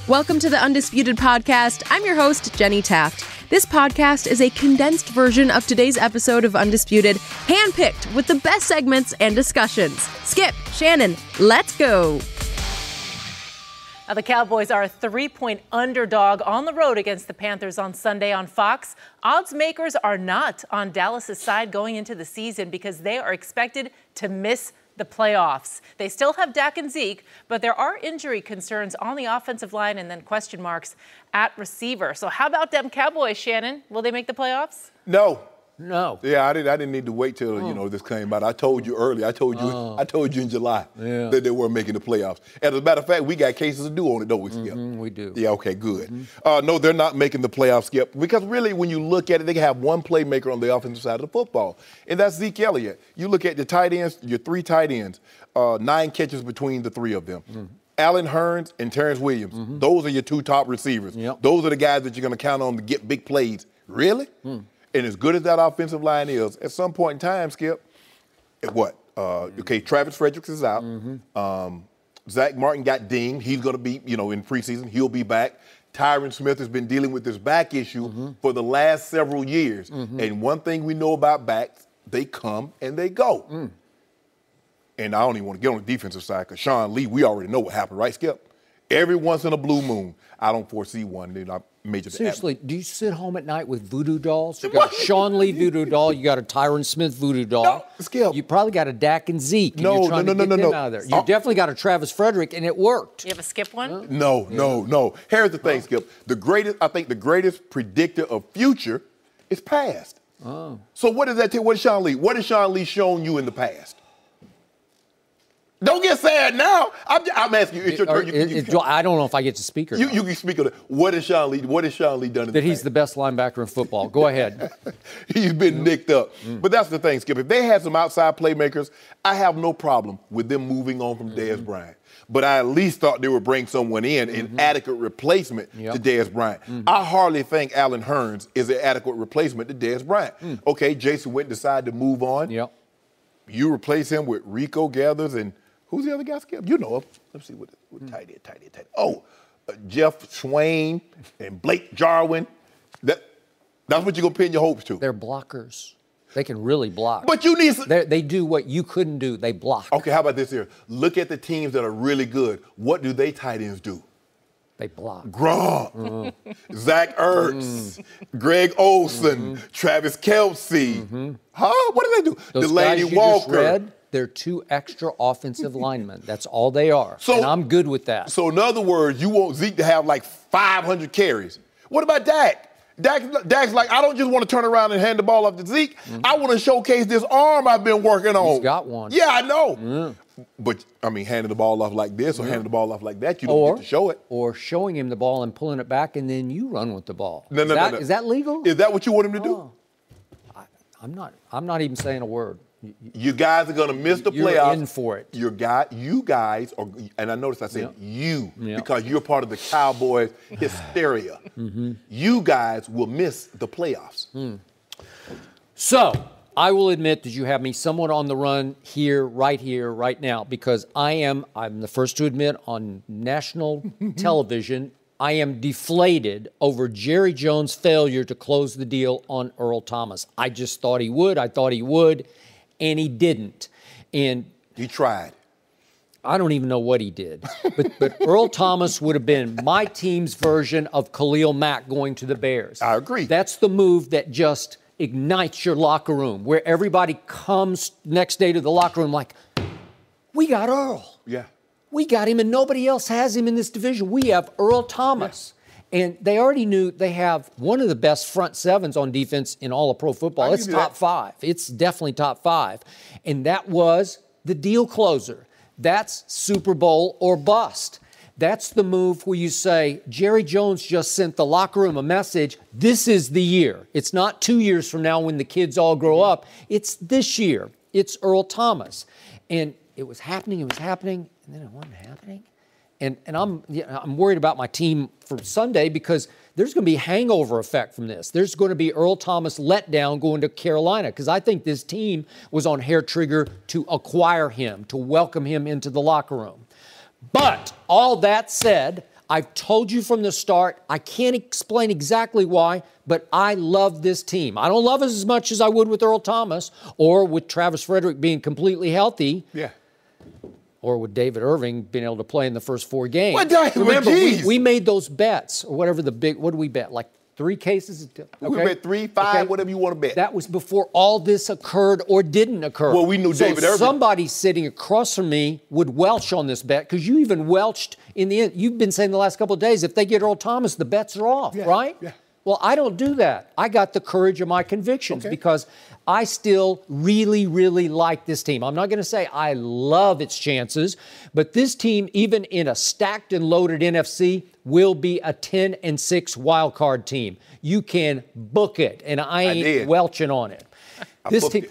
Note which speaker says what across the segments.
Speaker 1: Welcome to the Undisputed podcast. I'm your host, Jenny Taft. This podcast is a condensed version of today's episode of Undisputed, handpicked with the best segments and discussions. Skip, Shannon, let's go.
Speaker 2: Now, the Cowboys are a 3-point underdog on the road against the Panthers on Sunday on Fox. Odds makers are not on Dallas' side going into the season because they are expected to miss the playoffs. They still have Dak and Zeke, but there are injury concerns on the offensive line and then question marks at receiver. So how about them Cowboys, Shannon? Will they make the playoffs?
Speaker 3: No.
Speaker 4: No.
Speaker 3: Yeah, I didn't need to wait till this came out. I told you earlier. I told you in July that they weren't making the playoffs. And as a matter of fact, we got cases to do on it, don't we, Skip?
Speaker 4: We do.
Speaker 3: Yeah, okay, good. No, they're not making the playoffs, Skip, because really when you look at it, they have one playmaker on the offensive side of the football, and that's Zeke Elliott. You look at the tight ends, your three tight ends, 9 catches between the three of them. Allen Hurns and Terrence Williams, those are your two top receivers.
Speaker 4: Yep.
Speaker 3: Those are the guys that you're going to count on to get big plays. Really? And as good as that offensive line is, at some point in time, Skip, Travis Fredericks is out. Zach Martin got dinged. He's going to be, in preseason. He'll be back. Tyron Smith has been dealing with this back issue for the last several years. And one thing we know about backs, they come and they go. And I don't even want to get on the defensive side because Sean Lee, we already know what happened, right, Skip? Every once in a blue moon, I don't foresee one.
Speaker 4: Seriously, do you sit home at night with voodoo dolls? You got a Sean Lee voodoo doll. You got a Tyron Smith voodoo doll.
Speaker 3: No, Skip.
Speaker 4: You probably got a Dak and Zeke. And
Speaker 3: No.
Speaker 4: Out of there. You definitely got a Travis Frederick, and it worked.
Speaker 2: You have a Skip one?
Speaker 3: No. Here's the thing, Skip. I think the greatest predictor of future is past. So what does that tell? What is Sean Lee? What has Sean Lee shown you in the past? Don't get sad now. I'm asking you. It's your turn.
Speaker 4: I don't know if I get to speak or not.
Speaker 3: You can speak on it. What has Sean Lee done in the past?
Speaker 4: That he's the best linebacker in football. Go ahead.
Speaker 3: He's been nicked up. But that's the thing, Skip. If they had some outside playmakers, I have no problem with them moving on from Dez Bryant. But I at least thought they would bring someone in, an adequate replacement to Dez Bryant. I hardly think Allen Hurns is an adequate replacement to Dez Bryant. Okay, Jason Witten decided to move on.
Speaker 4: Yep.
Speaker 3: You replace him with Rico Gathers and who's the other guy, Skip? You know him. Let's see what tight end. Oh, Jeff Swain and Blake Jarwin. That's what you're going to pin your hopes to.
Speaker 4: They're blockers. They can really block.
Speaker 3: But you need
Speaker 4: they do what you couldn't do. They block.
Speaker 3: Okay, how about this here? Look at the teams that are really good. What do they tight ends do?
Speaker 4: They block.
Speaker 3: Gronk, Zach Ertz, Greg Olsen, Travis Kelce. Huh? What do they do?
Speaker 4: Those
Speaker 3: Delaney
Speaker 4: guys you
Speaker 3: Walker.
Speaker 4: just read, they're 2 extra offensive linemen. That's all they are. And I'm good with that.
Speaker 3: So in other words, you want Zeke to have like 500 carries. What about Dak? Dak's like, I don't just want to turn around and hand the ball off to Zeke. I want to showcase this arm I've been working on.
Speaker 4: He's got one.
Speaker 3: Yeah, I know. But, handing the ball off like this or handing the ball off like that, you don't get to show it.
Speaker 4: Or showing him the ball and pulling it back, and then you run with the ball.
Speaker 3: No.
Speaker 4: Is that legal?
Speaker 3: Is that what you want him to do?
Speaker 4: I'm not even saying a word.
Speaker 3: You guys are going to miss the playoffs.
Speaker 4: You're in for it.
Speaker 3: You guys are, and I noticed I said because you're part of the Cowboys hysteria. You guys will miss the playoffs.
Speaker 4: So I will admit that you have me somewhat on the run here, right now, because I'm the first to admit on national television, I am deflated over Jerry Jones' failure to close the deal on Earl Thomas. I just thought he would. And he didn't. And
Speaker 3: he tried.
Speaker 4: I don't even know what he did. But Earl Thomas would have been my team's version of Khalil Mack going to the Bears.
Speaker 3: I agree.
Speaker 4: That's the move that just ignites your locker room, where everybody comes next day to the locker room like, we got Earl.
Speaker 3: Yeah.
Speaker 4: We got him, and nobody else has him in this division. We have Earl Thomas. And they already knew they have one of the best front sevens on defense in all of pro football. It's top 5. It's definitely top 5. And that was the deal closer. That's Super Bowl or bust. That's the move where you say, Jerry Jones just sent the locker room a message, this is the year. It's not 2 years from now when the kids all grow up. It's this year. It's Earl Thomas. And it was happening, and then it wasn't happening. And I'm worried about my team for Sunday because there's going to be a hangover effect from this. There's going to be Earl Thomas letdown going to Carolina because I think this team was on hair trigger to acquire him, to welcome him into the locker room. But all that said, I've told you from the start, I can't explain exactly why, but I love this team. I don't love it as much as I would with Earl Thomas or with Travis Frederick being completely healthy.
Speaker 3: Yeah.
Speaker 4: Or with David Irving being able to play in the first 4 games.
Speaker 3: Remember,
Speaker 4: we made those bets, or whatever what did we bet? Like 3 cases? Okay.
Speaker 3: We bet 3, 5, whatever you want to bet.
Speaker 4: That was before all this occurred or didn't occur.
Speaker 3: Well, we knew David Irving.
Speaker 4: Somebody sitting across from me would welch on this bet, because you even welched in the end. You've been saying the last couple of days, if they get Earl Thomas, the bets are off, right?
Speaker 3: Yeah.
Speaker 4: Well, I don't do that. I got the courage of my convictions because I still really, really like this team. I'm not going to say I love its chances, but this team, even in a stacked and loaded NFC, will be a 10-6 wild card team. You can book it, and I ain't welching on it. This team,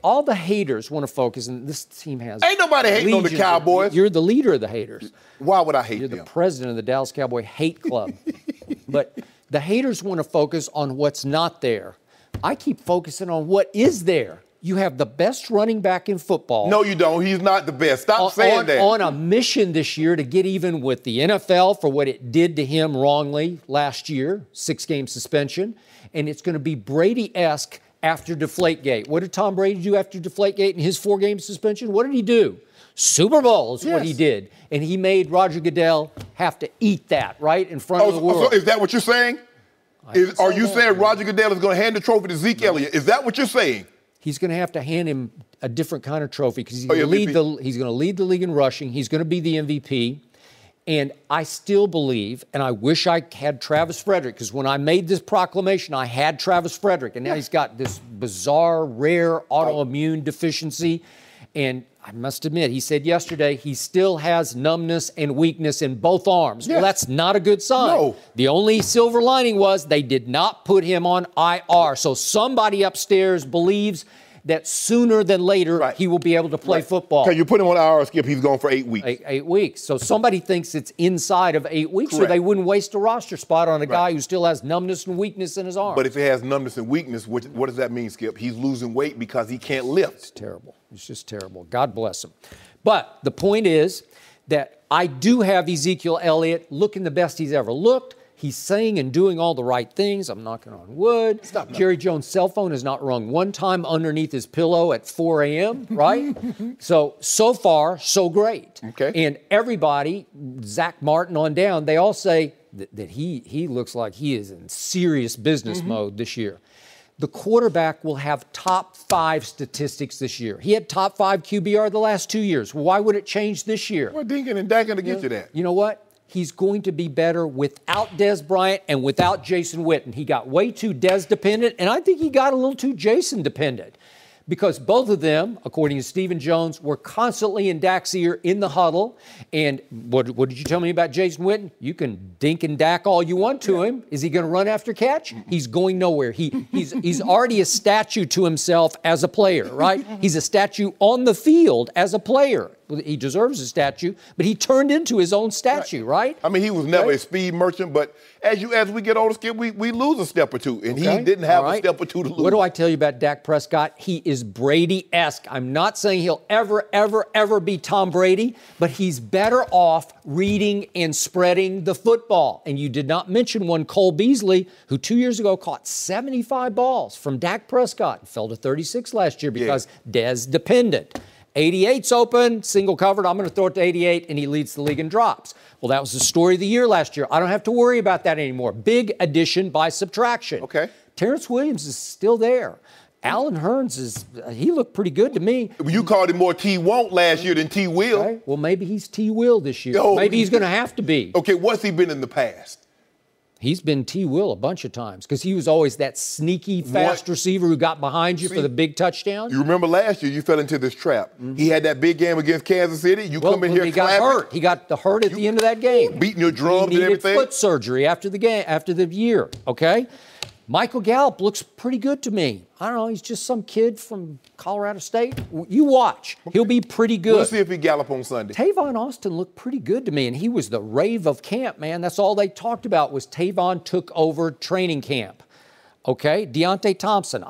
Speaker 4: all the haters want to focus, and this team has.
Speaker 3: Ain't nobody hating on the Cowboys.
Speaker 4: You're the leader of the haters.
Speaker 3: Why would I hate them?
Speaker 4: You're the president of the Dallas Cowboy Hate Club. But the haters want to focus on what's not there. I keep focusing on what is there. You have the best running back in football.
Speaker 3: No, you don't. He's not the best. Stop saying that.
Speaker 4: On a mission this year to get even with the NFL for what it did to him wrongly last year, 6-game suspension. And it's going to be Brady-esque after Deflategate. What did Tom Brady do after Deflategate in his 4-game suspension? What did he do? Super Bowl is what he did. And he made Roger Goodell have to eat that right in front of the world.
Speaker 3: So is that what you're saying? Are you saying Roger Goodell is going to hand the trophy to Zeke Elliott? Is that what you're saying?
Speaker 4: He's going to have to hand him a different kind of trophy because he's going to lead the league in rushing. He's going to be the MVP. And I still believe, and I wish I had Travis Frederick, because when I made this proclamation, I had Travis Frederick, and now he's got this bizarre, rare autoimmune deficiency. And I must admit, he said yesterday he still has numbness and weakness in both arms. Well, that's not a good sign.
Speaker 3: No.
Speaker 4: The only silver lining was they did not put him on IR. So somebody upstairs believes that sooner than later he will be able to play football.
Speaker 3: Because you put him on IR, Skip, he's gone for 8 weeks.
Speaker 4: 8 weeks. So somebody thinks it's inside of 8 weeks, or they wouldn't waste a roster spot on a guy who still has numbness and weakness in his arm.
Speaker 3: But if he has numbness and weakness, what does that mean, Skip? He's losing weight because he can't lift.
Speaker 4: It's terrible. It's just terrible. God bless him. But the point is that I do have Ezekiel Elliott looking the best he's ever looked. He's saying and doing all the right things. I'm knocking on wood. Jerry Jones' cell phone has not rung one time underneath his pillow at 4 a.m., right? So far, so great.
Speaker 3: Okay.
Speaker 4: And everybody, Zach Martin on down, they all say that he looks like he is in serious business mode this year. The quarterback will have top 5 statistics this year. He had top 5 QBR the last 2 years. Why would it change this year?
Speaker 3: Well, dinking and dacking to get you that.
Speaker 4: You know what? He's going to be better without Dez Bryant and without Jason Witten. He got way too Dez dependent, and I think he got a little too Jason dependent, because both of them, according to Stephen Jones, were constantly in Dak's ear in the huddle. And what did you tell me about Jason Witten? You can dink and Dak all you want to him. Is he going to run after catch? He's going nowhere. He's already a statue to himself as a player, right? He's a statue on the field as a player. He deserves a statue, but he turned into his own statue, right?
Speaker 3: I mean, he was never a speed merchant, but as we get older, Skip, we lose a step or two, and he didn't have a step or two to lose.
Speaker 4: What do I tell you about Dak Prescott? He is Brady-esque. I'm not saying he'll ever be Tom Brady, but he's better off reading and spreading the football. And you did not mention one, Cole Beasley, who 2 years ago caught 75 balls from Dak Prescott and fell to 36 last year because Dez dependent. 88's open, single covered. I'm going to throw it to 88, and he leads the league in drops. Well, that was the story of the year last year. I don't have to worry about that anymore. Big addition by subtraction.
Speaker 3: Okay.
Speaker 4: Terrence Williams is still there. Alan Hearns he looked pretty good to me.
Speaker 3: You called him more T-Won't last year than T-Will.
Speaker 4: Okay. Well, maybe he's T-Will this year. Maybe he's going to have to be.
Speaker 3: Okay, what's he been in the past?
Speaker 4: He's been T-Will a bunch of times because he was always that sneaky, fast receiver who got behind you for the big touchdown.
Speaker 3: You remember last year you fell into this trap. He had that big game against Kansas City. You come in here
Speaker 4: he got hurt. He got hurt at the end of that game.
Speaker 3: Beating your drums and everything.
Speaker 4: He needed foot surgery after the game, after the year, okay? Michael Gallup looks pretty good to me. I don't know, he's just some kid from Colorado State. You watch. He'll be pretty good.
Speaker 3: We'll see if he Gallup on Sunday.
Speaker 4: Tavon Austin looked pretty good to me, and he was the rave of camp, man. That's all they talked about was Tavon took over training camp. Okay, Deontay Thompson,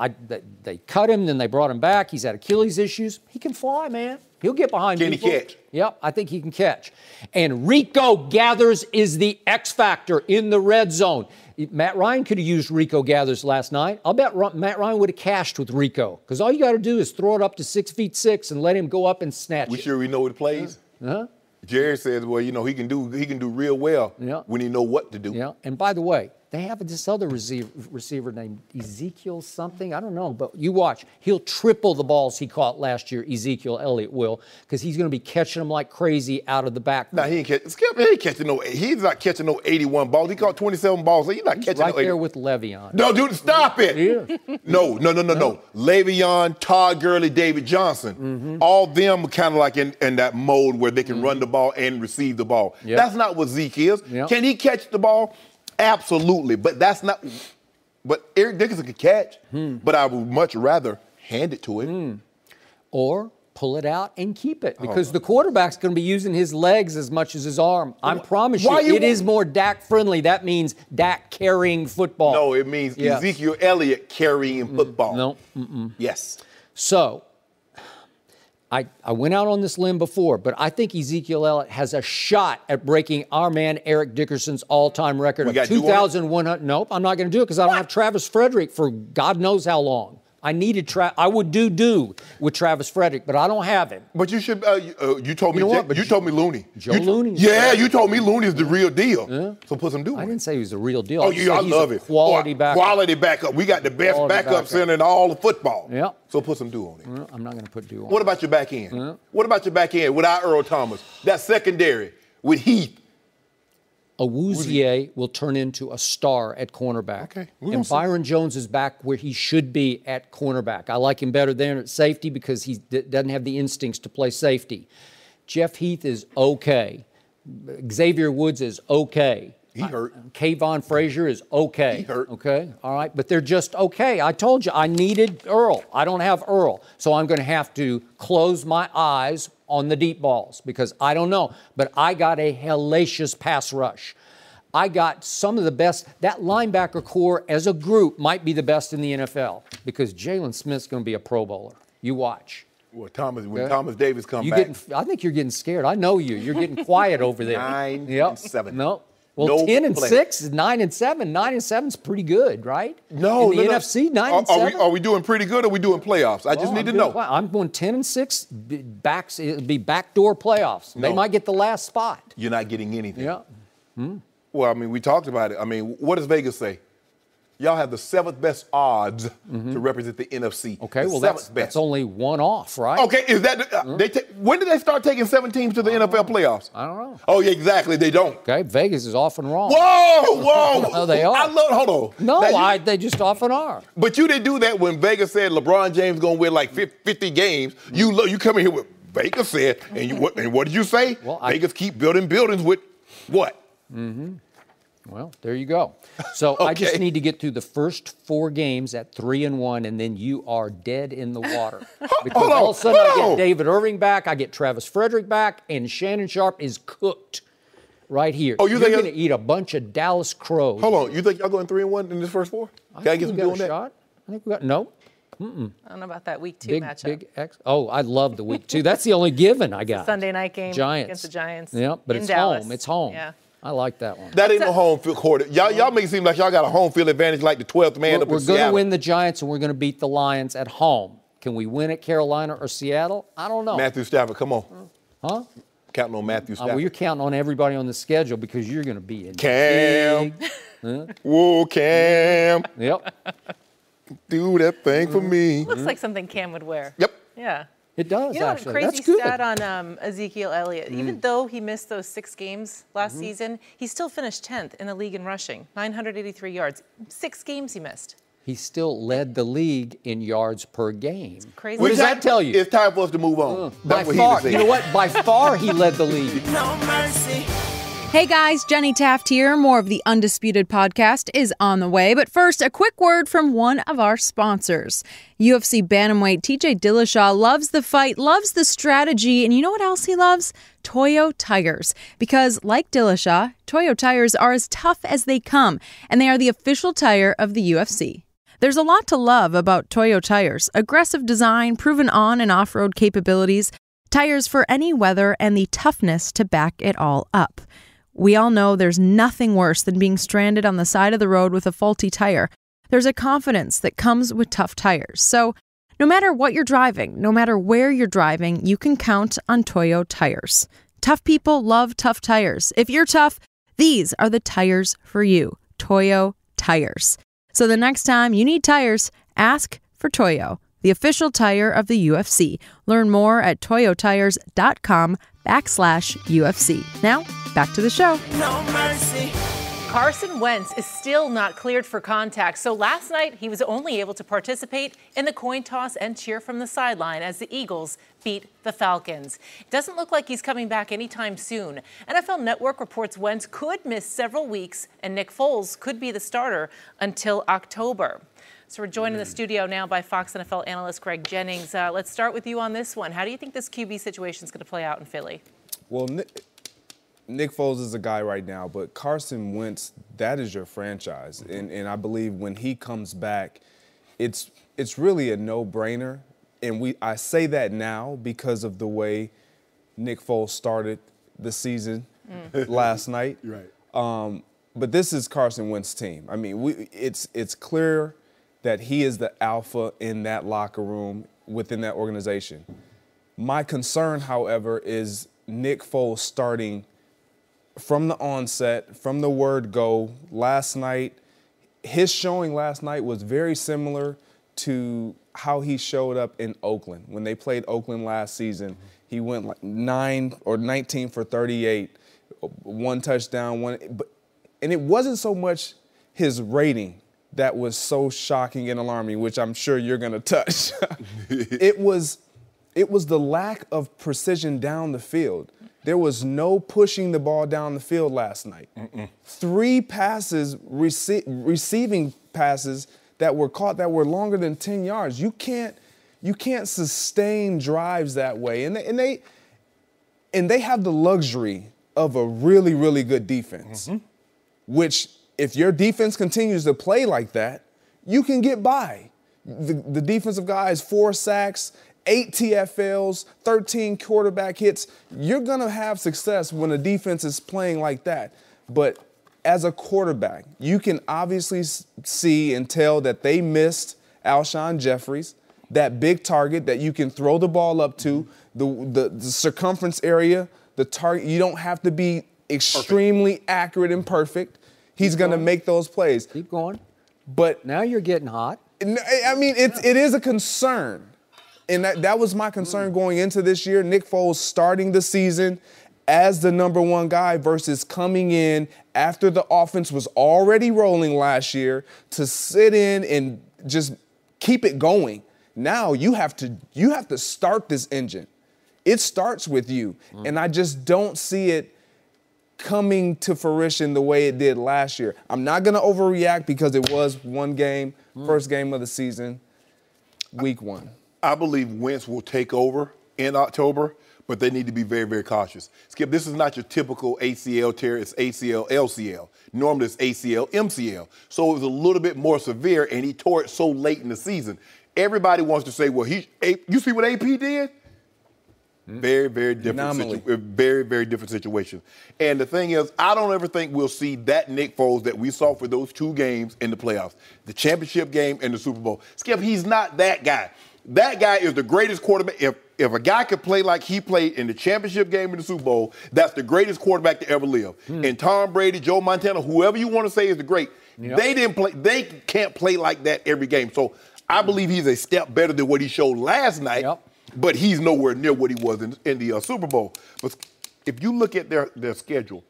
Speaker 4: they cut him, then they brought him back. He's had Achilles issues. He can fly, man. He'll get behind
Speaker 3: Can
Speaker 4: people.
Speaker 3: he catch?
Speaker 4: Yep, I think he can catch. And Rico Gathers is the X factor in the red zone. Matt Ryan could have used Rico Gathers last night. I'll bet Matt Ryan would have cashed with Rico, because all you got to do is throw it up to 6'6" and let him go up and snatch
Speaker 3: We
Speaker 4: it.
Speaker 3: sure we know what plays?
Speaker 4: Huh?
Speaker 3: Jerry says, well, you know, he can do real well when he know what to do.
Speaker 4: Yeah, and by the way, they have this other receiver named Ezekiel something. I don't know, but you watch. He'll triple the balls he caught last year, Ezekiel Elliott will, because he's going to be catching them like crazy out of the back.
Speaker 3: Nah, he's not catching no 81 balls. He caught 27 balls. So he's not catching
Speaker 4: right
Speaker 3: no 80.
Speaker 4: there with Le'Veon.
Speaker 3: No, dude, stop it.
Speaker 4: Yeah.
Speaker 3: No. Le'Veon, Todd Gurley, David Johnson, all them are kind of like in that mode where they can run the ball and receive the ball.
Speaker 4: Yep.
Speaker 3: That's not what Zeke is.
Speaker 4: Yep.
Speaker 3: Can he catch the ball? Absolutely, but that's not. But Eric Dickerson could catch, but I would much rather hand it to him.
Speaker 4: Or pull it out and keep it, because the quarterback's going to be using his legs as much as his arm. I promise you, it is more Dak friendly. That means Dak carrying football.
Speaker 3: No, it means Ezekiel Elliott carrying football.
Speaker 4: No.
Speaker 3: Yes.
Speaker 4: So, I went out on this limb before, but I think Ezekiel Elliott has a shot at breaking our man Eric Dickerson's all-time record of 2,100. Nope, I'm not going to do it because I don't have Travis Frederick for God knows how long. I needed I would do with Travis Frederick, but I don't have him.
Speaker 3: But you should. You told me. You told me Looney.
Speaker 4: Joe Looney.
Speaker 3: Yeah, you told me Looney is the real deal. Yeah. So put some do.
Speaker 4: I didn't say he was the real deal.
Speaker 3: Oh, yeah, I love it.
Speaker 4: Quality backup.
Speaker 3: Quality backup. We got the best backup center in all of football.
Speaker 4: Yeah.
Speaker 3: So put some do on it.
Speaker 4: I'm not going to put do on.
Speaker 3: What about your back end? What about your back end without Earl Thomas? That secondary with Heath.
Speaker 4: Awuzie will turn into a star at cornerback.
Speaker 3: Okay.
Speaker 4: And Byron Jones is back where he should be at cornerback. I like him better there at safety because he doesn't have the instincts to play safety. Jeff Heath is okay. Xavier Woods is okay.
Speaker 3: He hurt.
Speaker 4: Kayvon Frazier is okay.
Speaker 3: He hurt.
Speaker 4: Okay. All right. But they're just okay. I told you I needed Earl. I don't have Earl. So I'm going to have to close my eyes on the deep balls because I don't know. But I got a hellacious pass rush. I got some of the best. That linebacker core as a group might be the best in the NFL because Jalen Smith's going to be a Pro Bowler. You watch.
Speaker 3: Well, when Thomas Davis comes back.
Speaker 4: I think you're getting scared. I know you. You're getting quiet over there.
Speaker 3: 9-7.
Speaker 4: No. Well, 10-6 is 9-7. 9-7 is pretty good, right?
Speaker 3: No,
Speaker 4: in the NFC, 9-7.
Speaker 3: Are we doing pretty good or are we doing playoffs? I just need to know.
Speaker 4: I'm going 10-6. It'll be backdoor playoffs. They might get the last spot.
Speaker 3: You're not getting anything.
Speaker 4: Yeah.
Speaker 3: Well, I mean, we talked about it. I mean, what does Vegas say? Y'all have the 7th best odds to represent the NFC.
Speaker 4: Okay, well, that's only one off, right?
Speaker 3: Okay, is that when did they start taking 7 teams to the NFL playoffs?
Speaker 4: I don't know.
Speaker 3: Oh, yeah, exactly. They don't.
Speaker 4: Okay, Vegas is often wrong.
Speaker 3: Whoa!
Speaker 4: No, they are.
Speaker 3: Hold on.
Speaker 4: No, they just often are.
Speaker 3: But you didn't do that when Vegas said LeBron James going to win like 50 games. You come in here with Vegas said, and what did you say?
Speaker 4: Well,
Speaker 3: Vegas keep building buildings with what?
Speaker 4: Well, there you go. So I just need to get through the first 4 games at 3-1, and then you are dead in the water. Because all of a sudden I get David Irving back, I get Travis Frederick back, and Shannon Sharp is cooked right here.
Speaker 3: Oh,
Speaker 4: you're going to eat a bunch of Dallas Crows.
Speaker 3: Hold on. You think y'all going 3-1 in this first 4? Can I get some doing that?
Speaker 4: Shot? I think we got no.
Speaker 2: I don't know about that week 2 matchup.
Speaker 4: I love the week 2. That's the only given I got.
Speaker 2: Sunday night game
Speaker 4: against
Speaker 2: the Giants.
Speaker 4: Yep, but it's
Speaker 2: Dallas.
Speaker 4: home. It's home.
Speaker 2: Yeah.
Speaker 4: I like that one.
Speaker 3: That ain't no home field court. Y'all make it seem like y'all got a home field advantage like the 12th man up in Seattle.
Speaker 4: We're going to win the Giants, and we're going to beat the Lions at home. Can we win at Carolina or Seattle? I don't know.
Speaker 3: Matthew Stafford, come on.
Speaker 4: Huh?
Speaker 3: Counting on Matthew Stafford.
Speaker 4: Well, you're counting on everybody on the schedule because you're going to be in
Speaker 3: Cam. Whoa, Cam.
Speaker 4: Yep.
Speaker 3: Do that thing for me.
Speaker 2: Looks like something Cam would wear.
Speaker 3: Yep.
Speaker 2: Yeah.
Speaker 4: It does,
Speaker 2: you know,
Speaker 4: actually.
Speaker 2: Crazy
Speaker 4: That's good.
Speaker 2: stat on Ezekiel Elliott. Even though he missed those 6 games last season, he still finished 10th in the league in rushing, 983 yards. 6 games he missed.
Speaker 4: He still led the league in yards per game.
Speaker 2: Crazy.
Speaker 4: What does that tell you?
Speaker 3: It's time for us to move on.
Speaker 4: By far, you know what? By far, he led the league.
Speaker 5: No mercy.
Speaker 1: Hey guys, Jenny Taft here. More of the Undisputed podcast is on the way. But first, a quick word from one of our sponsors. UFC bantamweight TJ Dillashaw loves the fight, loves the strategy, and you know what else he loves? Toyo tires. Because like Dillashaw, Toyo tires are as tough as they come, and they are the official tire of the UFC. There's a lot to love about Toyo tires. Aggressive design, proven on and off-road capabilities. Tires for any weather and the toughness to back it all up. We all know there's nothing worse than being stranded on the side of the road with a faulty tire. There's a confidence that comes with tough tires. So no matter what you're driving, no matter where you're driving, you can count on Toyo tires. Tough people love tough tires. If you're tough, these are the tires for you. Toyo tires. So the next time you need tires, ask for Toyo, the official tire of the UFC. Learn more at toyotires.com/UFC. Now, back to the show.
Speaker 2: No mercy. Carson Wentz is still not cleared for contact, so last night he was only able to participate in the coin toss and cheer from the sideline as the Eagles beat the Falcons. It doesn't look like he's coming back anytime soon. NFL Network reports Wentz could miss several weeks and Nick Foles could be the starter until October. So we're joined in the studio now by Fox NFL analyst Greg Jennings. Let's start with you on this one. How do you think this QB situation is going to play out in Philly?
Speaker 5: Well, Nick Foles is a guy right now, but Carson Wentz, that is your franchise. And I believe when he comes back, it's really a no-brainer. And I say that now because of the way Nick Foles started the season last night.
Speaker 3: Right.
Speaker 5: But this is Carson Wentz's team. I mean, it's clear that he is the alpha in that locker room within that organization. My concern, however, is Nick Foles starting from the onset, from the word go. Last night, his showing last night was very similar to how he showed up in Oakland. When they played Oakland last season, he went like 9 or 19 for 38, one touchdown, and it wasn't so much his rating that was so shocking and alarming, which I'm sure you're going to touch. It was the lack of precision down the field. There was no pushing the ball down the field last night. 3 passes, receiving passes that were caught that were longer than 10 yards. You can't sustain drives that way. And they have the luxury of a really, really good defense, which if your defense continues to play like that, you can get by. The defensive guy has 4 sacks, 8 TFLs, 13 quarterback hits. You're going to have success when a defense is playing like that. But as a quarterback, you can obviously see and tell that they missed Alshon Jeffries, that big target that you can throw the ball up to, the circumference area, the target. You don't have to be extremely accurate and perfect. He's going to make those plays.
Speaker 4: Keep going.
Speaker 5: But
Speaker 4: now you're getting hot.
Speaker 5: I mean, it is a concern. And that was my concern going into this year. Nick Foles starting the season as the number 1 guy versus coming in after the offense was already rolling last year to sit in and just keep it going. Now you have to start this engine. It starts with you. And I just don't see it coming to fruition the way it did last year. I'm not going to overreact because it was one game, first game of the season, week 1.
Speaker 3: I believe Wentz will take over in October, but they need to be very, very cautious. Skip, this is not your typical ACL tear. It's ACL, LCL. Normally it's ACL, MCL. So it was a little bit more severe, and he tore it so late in the season. Everybody wants to say, well, you see what AP did? Very, very different. Very, very different situation. And the thing is, I don't ever think we'll see that Nick Foles that we saw for those 2 games in the playoffs, the championship game and the Super Bowl. Skip, he's not that guy. That guy is the greatest quarterback. If a guy could play like he played in the championship game in the Super Bowl, that's the greatest quarterback to ever live. And Tom Brady, Joe Montana, whoever you want to say is the great, they didn't play. They can't play like that every game. So I believe he's a step better than what he showed last night. But he's nowhere near what he was in the Super Bowl. But if you look at their schedule,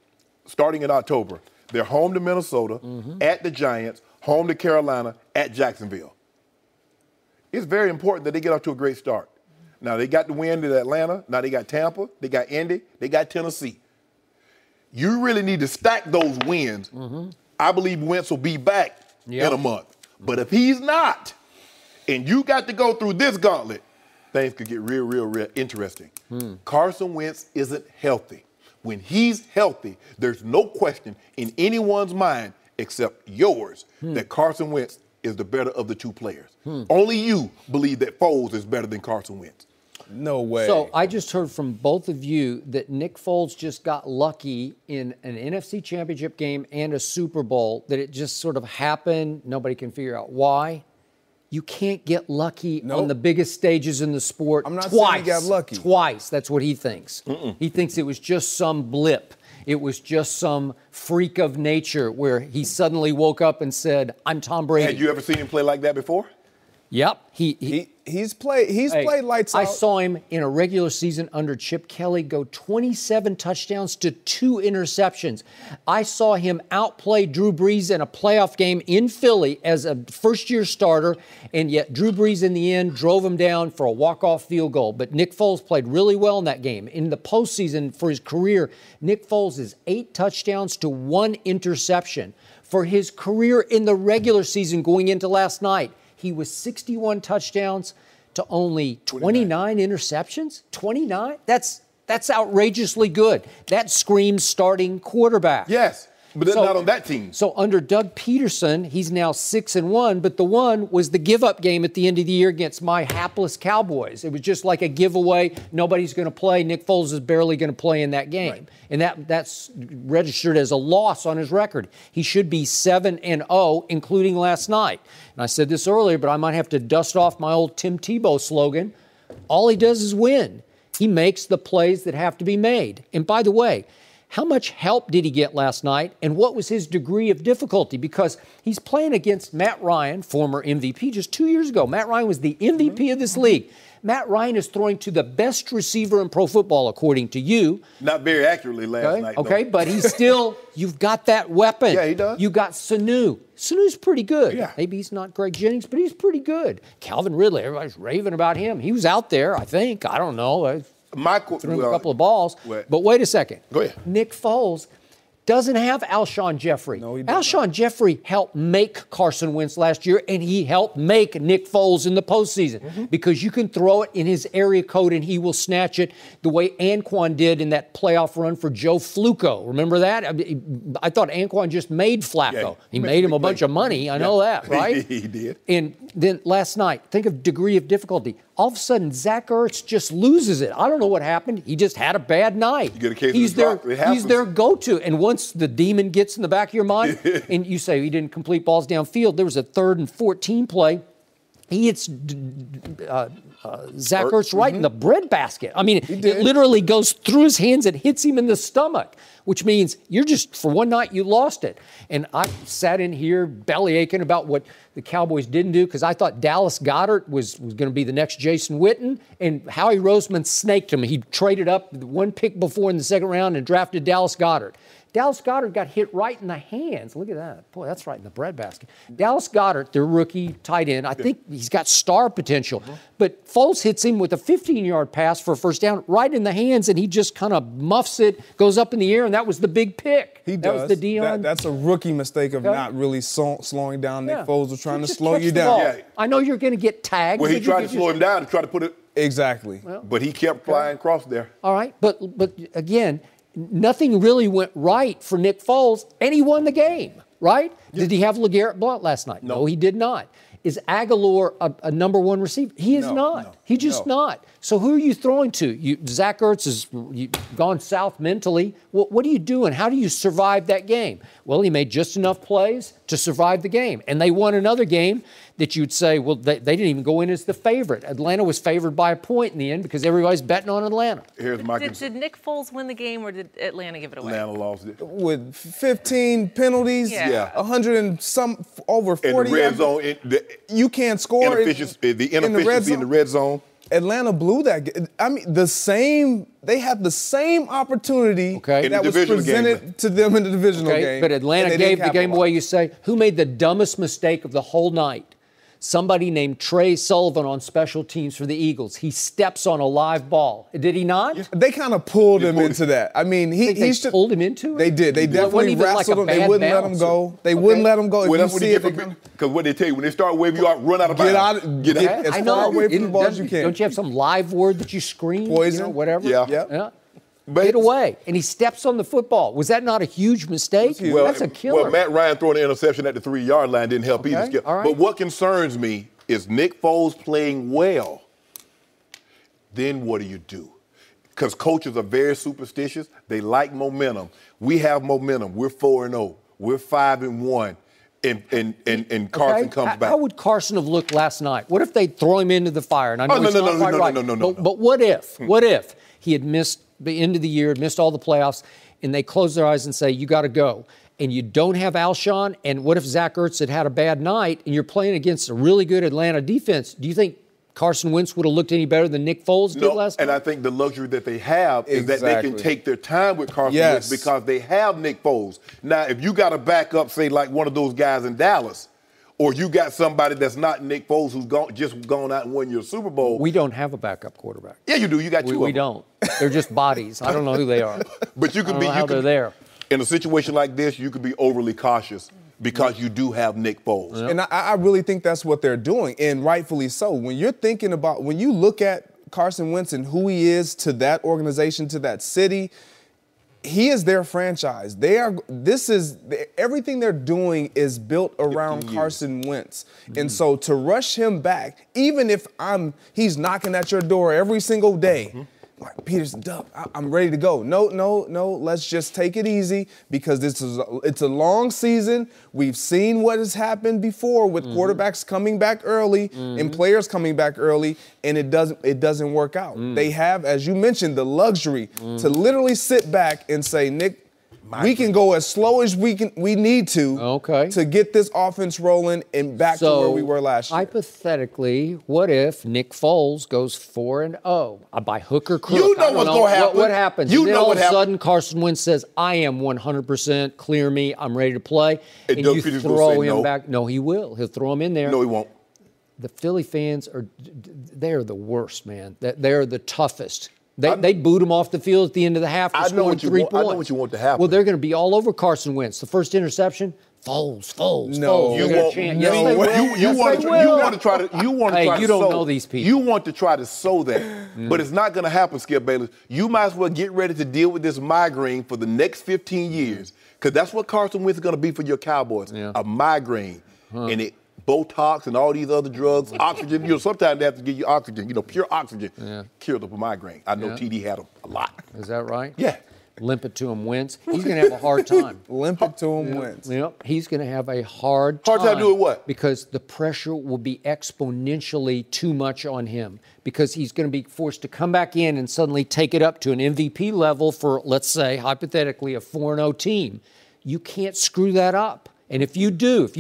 Speaker 3: starting in October, they're home to Minnesota, at the Giants, home to Carolina, at Jacksonville. It's very important that they get off to a great start. Now, they got the win at Atlanta. Now they got Tampa. They got Indy. They got Tennessee. You really need to stack those wins. I believe Wentz will be back in a month. But if he's not, and you got to go through this gauntlet, things could get real, real, real interesting. Carson Wentz isn't healthy. When he's healthy, there's no question in anyone's mind except yours that Carson Wentz is the better of the 2 players. Only you believe that Foles is better than Carson Wentz.
Speaker 5: No way.
Speaker 4: So I just heard from both of you that Nick Foles just got lucky in an NFC Championship game and a Super Bowl, that it just sort of happened. Nobody can figure out why. You can't get lucky on the biggest stages in the sport.
Speaker 5: I'm not
Speaker 4: twice.
Speaker 5: saying he got lucky.
Speaker 4: Twice. That's what he thinks. He thinks it was just some blip. It was just some freak of nature where he suddenly woke up and said, I'm Tom Brady.
Speaker 3: Had you ever seen him play like that before?
Speaker 4: Yep.
Speaker 5: He's played lights out.
Speaker 4: I saw him in a regular season under Chip Kelly go 27 touchdowns to 2 interceptions. I saw him outplay Drew Brees in a playoff game in Philly as a first-year starter, and yet Drew Brees in the end drove him down for a walk-off field goal. But Nick Foles played really well in that game. In the postseason for his career, Nick Foles is 8 touchdowns to 1 interception. For his career in the regular season going into last night, he was 61 touchdowns to only 29 interceptions. 29? That's outrageously good. That screams starting quarterback.
Speaker 3: Yes, but not on that team.
Speaker 4: So under Doug Peterson, he's now 6-1, but the one was the give-up game at the end of the year against my hapless Cowboys. It was just like a giveaway. Nobody's going to play. Nick Foles is barely going to play in that game. Right. And that's registered as a loss on his record. He should be 7-0, including last night. And I said this earlier, but I might have to dust off my old Tim Tebow slogan. All he does is win. He makes the plays that have to be made. And by the way, how much help did he get last night, and what was his degree of difficulty? Because he's playing against Matt Ryan, former MVP, just 2 years ago. Matt Ryan was the MVP of this league. Matt Ryan is throwing to the best receiver in pro football, according to you.
Speaker 3: Not very accurately last night,
Speaker 4: okay, but he's still, you've got that weapon.
Speaker 3: Yeah, he does.
Speaker 4: You got Sanu. Sanu's pretty good.
Speaker 3: Yeah.
Speaker 4: Maybe he's not Greg Jennings, but he's pretty good. Calvin Ridley, everybody's raving about him. He was out there, I think. I don't know. Threw him a couple of balls. But wait a second.
Speaker 3: Go ahead.
Speaker 4: Nick Foles doesn't have Alshon Jeffrey.
Speaker 5: No, he doesn't.
Speaker 4: Alshon Jeffrey helped make Carson Wentz last year, and he helped make Nick Foles in the postseason because you can throw it in his area code and he will snatch it the way Anquan did in that playoff run for Joe Flacco. Remember that? I thought Anquan just made Flacco.
Speaker 3: Yeah,
Speaker 4: he made him a bunch of money. I know that, right?
Speaker 3: He did.
Speaker 4: And then last night, think of degree of difficulty. All of a sudden, Zach Ertz just loses it. I don't know what happened. He just had a bad night.
Speaker 3: You get a case
Speaker 4: he's
Speaker 3: of the drop. It happens.
Speaker 4: He's their go-to. And once the demon gets in the back of your mind, and you say he didn't complete balls downfield, there was a 3rd and 14 play. He hits Zach Ertz right in the breadbasket. I mean, it literally goes through his hands and hits him in the stomach, which means you're just, for one night, you lost it. And I sat in here belly aching about what the Cowboys didn't do because I thought Dallas Goedert was going to be the next Jason Witten, and Howie Roseman snaked him. He traded up 1 pick before in the 2nd round and drafted Dallas Goedert. Dallas Goedert got hit right in the hands. Look at that. Boy, that's right in the breadbasket. Dallas Goedert, their rookie tight end, I think he's got star potential. But Foles hits him with a 15-yard pass for a first down right in the hands, and he just kind of muffs it, goes up in the air, and that was the big pick.
Speaker 5: He
Speaker 4: that
Speaker 5: does.
Speaker 4: Was the Dion.
Speaker 5: That's a rookie mistake of not really slowing down. Nick Foles was trying to
Speaker 4: Just
Speaker 5: slow
Speaker 4: catch
Speaker 5: you
Speaker 4: the
Speaker 5: down.
Speaker 4: ball. I know you're going to get tagged.
Speaker 3: Well, he tried to slow him down to try to put it.
Speaker 5: Exactly.
Speaker 3: But he kept flying across there.
Speaker 4: All right. But again, nothing really went right for Nick Foles, and he won the game, right? Yeah. Did he have LeGarrette Blount last night? No, he did not. Is Aguilar a number 1 receiver? He is not. No, He's just not. So who are you throwing to? Zach Ertz has gone south mentally. What are you doing? How do you survive that game? Well, he made just enough plays to survive the game. And they won another game that you'd say, well, they didn't even go in as the favorite. Atlanta was favored by a point in the end because everybody's betting on Atlanta.
Speaker 3: Here's my
Speaker 2: Did Nick Foles win the game, or did Atlanta give it away?
Speaker 3: Atlanta lost it.
Speaker 5: With 15 penalties, 100 and some, over 40.
Speaker 3: In the red zone.
Speaker 5: You can't score.
Speaker 3: The inefficiency in the red zone.
Speaker 5: Atlanta blew that game. I mean, they had the same opportunity that was presented to them in the divisional game.
Speaker 4: But Atlanta gave the game away, you say. Who made the dumbest mistake of the whole night? Somebody named Trey Sullivan on special teams for the Eagles. He steps on a live ball. Did he not?
Speaker 5: Yeah. They kind of pulled him into that. I mean, he
Speaker 4: pulled him into it?
Speaker 5: They did. They definitely wrestled him. They wouldn't let him go. They wouldn't let him go.
Speaker 3: Well, that's what they get because what they tell you, when they start waving you out, run out of bounds.
Speaker 5: Get as far away from the ball as you can.
Speaker 4: Don't you have some live word that you scream?
Speaker 5: Poison.
Speaker 4: Whatever?
Speaker 5: Yeah.
Speaker 4: Get away. And he steps on the football. Was that not a huge mistake?
Speaker 3: Well,
Speaker 4: that's a killer.
Speaker 3: Well, Matt Ryan throwing an interception at the 3-yard line didn't help either.
Speaker 4: All right.
Speaker 3: But what concerns me is Nick Foles playing well. then what do? Because coaches are very superstitious. They like momentum. We have momentum. We're 4-0. We're 5-1. And Carson comes back.
Speaker 4: How would Carson have looked last night? What if they throw him into the fire? And I know
Speaker 3: no.
Speaker 4: But what if? What if he had missed the end of the year, missed all the playoffs, and they close their eyes and say, you got to go, and you don't have Alshon? And what if Zach Ertz had a bad night, and you're playing against a really good Atlanta defense? Do you think Carson Wentz would have looked any better than Nick Foles did last night?
Speaker 3: And I think the luxury that they have is that they can take their time with Carson Wentz because they have Nick Foles. Now, if you got to back up, say, like one of those guys in Dallas, or you got somebody that's not Nick Foles who's just gone out and won your Super Bowl.
Speaker 4: We don't have a backup quarterback.
Speaker 3: Yeah, you do. You got two of them.
Speaker 4: We don't. They're just bodies. I don't know who they are.
Speaker 3: But you could be.
Speaker 4: How they're there.
Speaker 3: In a situation like this, you could be overly cautious because you do have Nick Foles.
Speaker 5: Yep. And I really think that's what they're doing, and rightfully so. When you look at Carson Wentz and who he is to that organization, to that city, he is their franchise. Everything they're doing is built around Carson Wentz. Mm-hmm. And so to rush him back, even if he's knocking at your door every single day, like, Peterson, I'm ready to go. No, let's just take it easy because it's a long season. We've seen what has happened before with quarterbacks coming back early and players coming back early, and it doesn't work out. They have, as you mentioned, the luxury to literally sit back and say, Nick, we can go as slow as we need to get this offense rolling and back to where we were last year.
Speaker 4: Hypothetically, what if Nick Foles goes 4-0 by hook or crook?
Speaker 3: You know what's going to happen.
Speaker 4: What happens?
Speaker 3: You
Speaker 4: and then
Speaker 3: know
Speaker 4: all
Speaker 3: what
Speaker 4: of a sudden,
Speaker 3: happens.
Speaker 4: Carson Wentz says, "I am 100% clear me. I'm ready to play." And you throw him back. No, he will. He'll throw him in there.
Speaker 3: No, he won't.
Speaker 4: The Philly fans they're the worst, man. They're the toughest. They boot him off the field at the end of the half for scoring 3 points.
Speaker 3: I know what you want to happen.
Speaker 4: Well, they're going to be all over Carson Wentz. The first interception, Foles.
Speaker 5: No,
Speaker 3: you won't. You want to try to.
Speaker 4: Hey, you don't know these people.
Speaker 3: You want to try to sow that, but it's not going to happen, Skip Bayless. You might as well get ready to deal with this migraine for the next 15 years, because that's what Carson Wentz is going to be for your Cowboys. A migraine, and Botox and all these other drugs, oxygen. Sometimes they have to give you oxygen. Pure oxygen cure the migraine. I know TD had them a lot.
Speaker 4: Is that right?
Speaker 3: Yeah.
Speaker 4: Limp it to him, Wentz. He's going to have a hard time.
Speaker 5: Limp it to him, Wentz.
Speaker 4: Yep. He's going to have a hard time.
Speaker 3: Hard time doing what?
Speaker 4: Because the pressure will be exponentially too much on him. Because he's going to be forced to come back in and suddenly take it up to an MVP level for, let's say, hypothetically, a 4-0 team. You can't screw that up. And if you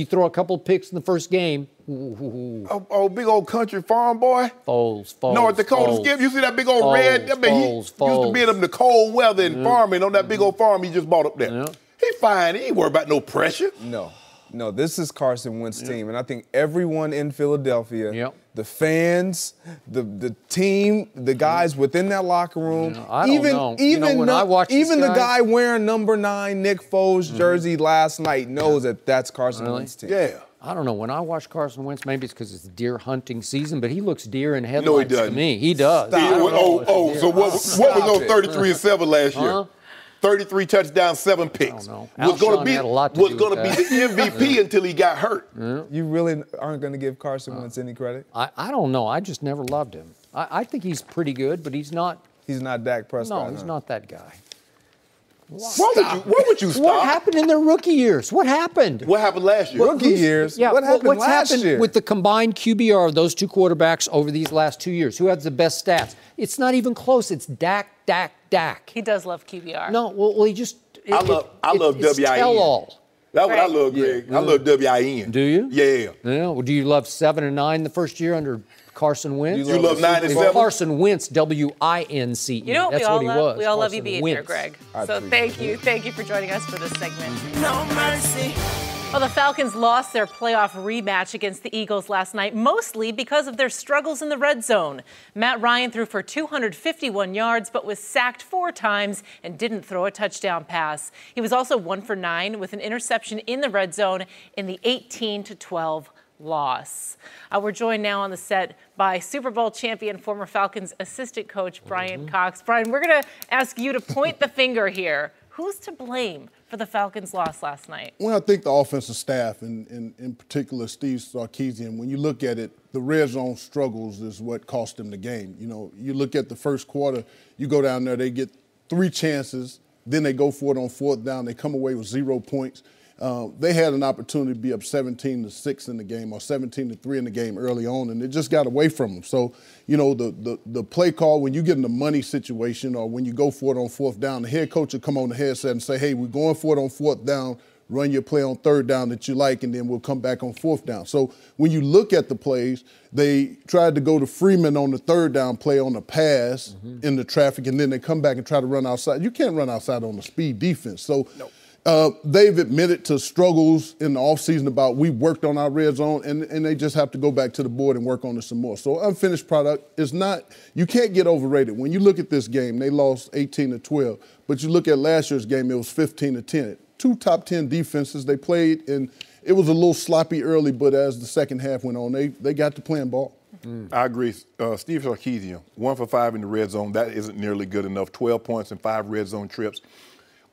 Speaker 4: throw a couple picks in the first game,
Speaker 3: oh, big old country farm boy.
Speaker 4: Foles.
Speaker 3: North Dakota, Skip. You see that big old red? He used to be in the cold weather and farming on that big old farm he just bought up there. Yeah. He fine. He ain't worried about no pressure.
Speaker 5: No, this is Carson Wentz's team, and I think everyone in Philadelphia, the fans, the team, the guys within that locker room, even the guy wearing number 9 Nick Foles jersey last night knows that's Carson Wentz's team.
Speaker 3: Yeah.
Speaker 4: I don't know. When I watch Carson Wentz, maybe it's because it's deer hunting season, but he looks deer in headlights to me. He does.
Speaker 3: So what was on 33-7 last year? 33 touchdowns, 7 picks. Was going to be the MVP until he got hurt.
Speaker 5: You really aren't going to give Carson Wentz any credit?
Speaker 4: I don't know. I just never loved him. I think he's pretty good, but he's not.
Speaker 5: He's not Dak Prescott.
Speaker 4: No, he's not that guy.
Speaker 3: What would you stop?
Speaker 4: What happened in their rookie years? What happened?
Speaker 3: What happened last year?
Speaker 5: Rookie years?
Speaker 4: Yeah,
Speaker 5: what happened last year?
Speaker 4: With the combined QBR of those two quarterbacks over these last 2 years? Who has the best stats? It's not even close. It's Dak.
Speaker 2: He does love QBR.
Speaker 4: No, well, he just.
Speaker 3: I love WIN.
Speaker 4: Tell-all.
Speaker 3: That's what I love, Greg. I love WIN.
Speaker 4: Do you?
Speaker 3: Yeah.
Speaker 4: Well, do you love 7 and 9 the first year under Carson Wentz?
Speaker 3: You love 9 and 7?
Speaker 4: Carson Wentz, WINCE.
Speaker 2: You know what
Speaker 4: That's
Speaker 2: we
Speaker 4: he was.
Speaker 2: We all love you
Speaker 4: Carson
Speaker 2: being
Speaker 4: Wentz.
Speaker 2: here, Greg. So thank you for joining us for this segment.
Speaker 6: No mercy.
Speaker 2: Well, the Falcons lost their playoff rematch against the Eagles last night, mostly because of their struggles in the red zone. Matt Ryan threw for 251 yards, but was sacked 4 times and didn't throw a touchdown pass. He was also 1 for 9 with an interception in the red zone in the 18-12 loss. We're joined now on the set by Super Bowl champion, former Falcons assistant coach Brian Cox. Brian, we're going to ask you to point the finger here. Who's to blame for the Falcons' loss last night?
Speaker 6: Well, I think the offensive staff, and in particular Steve Sarkisian, when you look at it, the red zone struggles is what cost them the game. You know, you look at the first quarter, you go down there, they get 3 chances, then they go for it on 4th down, they come away with 0 points. They had an opportunity to be up 17-6 in the game or 17-3 in the game early on, and it just got away from them. So, you know, the play call, when you get in a money situation or when you go for it on 4th down, the head coach will come on the headset and say, hey, we're going for it on 4th down, run your play on 3rd down that you like, and then we'll come back on 4th down. So when you look at the plays, they tried to go to Freeman on the 3rd down play on the pass in the traffic, and then they come back and try to run outside. You can't run outside on the speed defense. So. No. They've admitted to struggles in the offseason about we worked on our red zone, and they just have to go back to the board and work on it some more. So unfinished product is not – you can't get overrated. When you look at this game, they lost 18-12. But you look at last year's game, it was 15-10. 2 top 10 defenses they played, and it was a little sloppy early, but as the second half went on, they got to playing ball.
Speaker 3: I agree. Steve Sarkisian, 1 for 5 in the red zone. That isn't nearly good enough. 12 points and 5 red zone trips.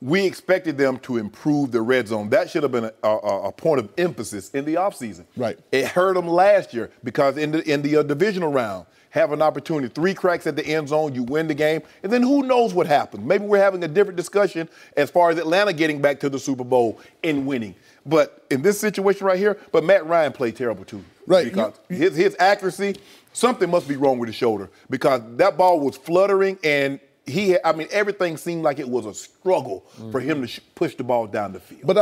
Speaker 3: We expected them to improve the red zone. That should have been a point of emphasis in the offseason.
Speaker 6: Right.
Speaker 3: It hurt them last year because in the divisional round, have an opportunity, 3 cracks at the end zone, you win the game, and then who knows what happens. Maybe we're having a different discussion as far as Atlanta getting back to the Super Bowl and winning. But in this situation right here, but Matt Ryan played terrible too.
Speaker 6: Right.
Speaker 3: Because his accuracy, something must be wrong with his shoulder because that ball was fluttering and everything seemed like it was a struggle for him to push the ball down the field.
Speaker 6: But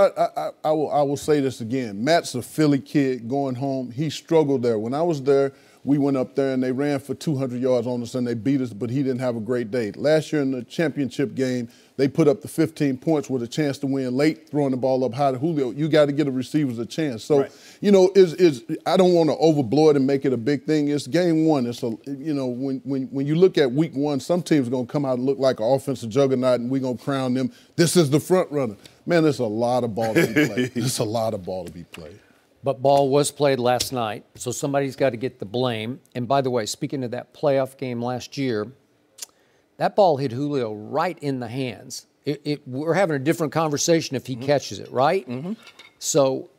Speaker 6: I will say this again. Matt's a Philly kid going home. He struggled there. When I was there, we went up there and they ran for 200 yards on us and they beat us, but he didn't have a great day. Last year in the championship game, they put up the 15 points with a chance to win late, throwing the ball up high to Julio. You got to give the receivers a chance. So, you know, I don't want to overblow it and make it a big thing. It's game one. It's when you look at week 1, some teams are going to come out and look like an offensive juggernaut, and we're going to crown them. This is the front runner. Man, there's a lot of ball to be played. There's a lot of ball to be played.
Speaker 4: But ball was played last night, so somebody's got to get the blame. And by the way, speaking of that playoff game last year, that ball hit Julio right in the hands. We're having a different conversation if he catches it, right? So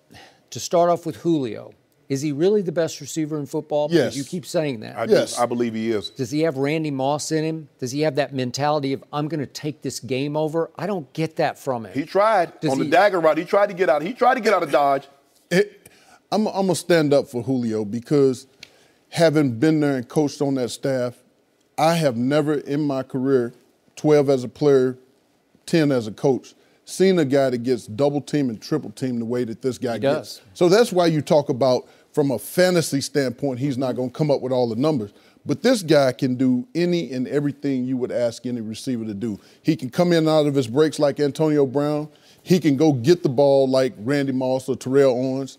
Speaker 4: to start off with Julio, is he really the best receiver in football? Because
Speaker 6: Yes.
Speaker 4: you keep saying that.
Speaker 6: Yes.
Speaker 3: I believe he is.
Speaker 4: Does he have Randy Moss in him? Does he have that mentality of, I'm going to take this game over? I don't get that from him.
Speaker 3: He tried. The dagger route, he tried to get out. He tried to get out of Dodge.
Speaker 6: I'm going to stand up for Julio because having been there and coached on that staff, I have never in my career, 12 as a player, 10 as a coach, seen a guy that gets double team and triple team the way that this guy gets. So that's why you talk about from a fantasy standpoint, he's not going to come up with all the numbers. But this guy can do any and everything you would ask any receiver to do. He can come in and out of his breaks like Antonio Brown. He can go get the ball like Randy Moss or Terrell Owens.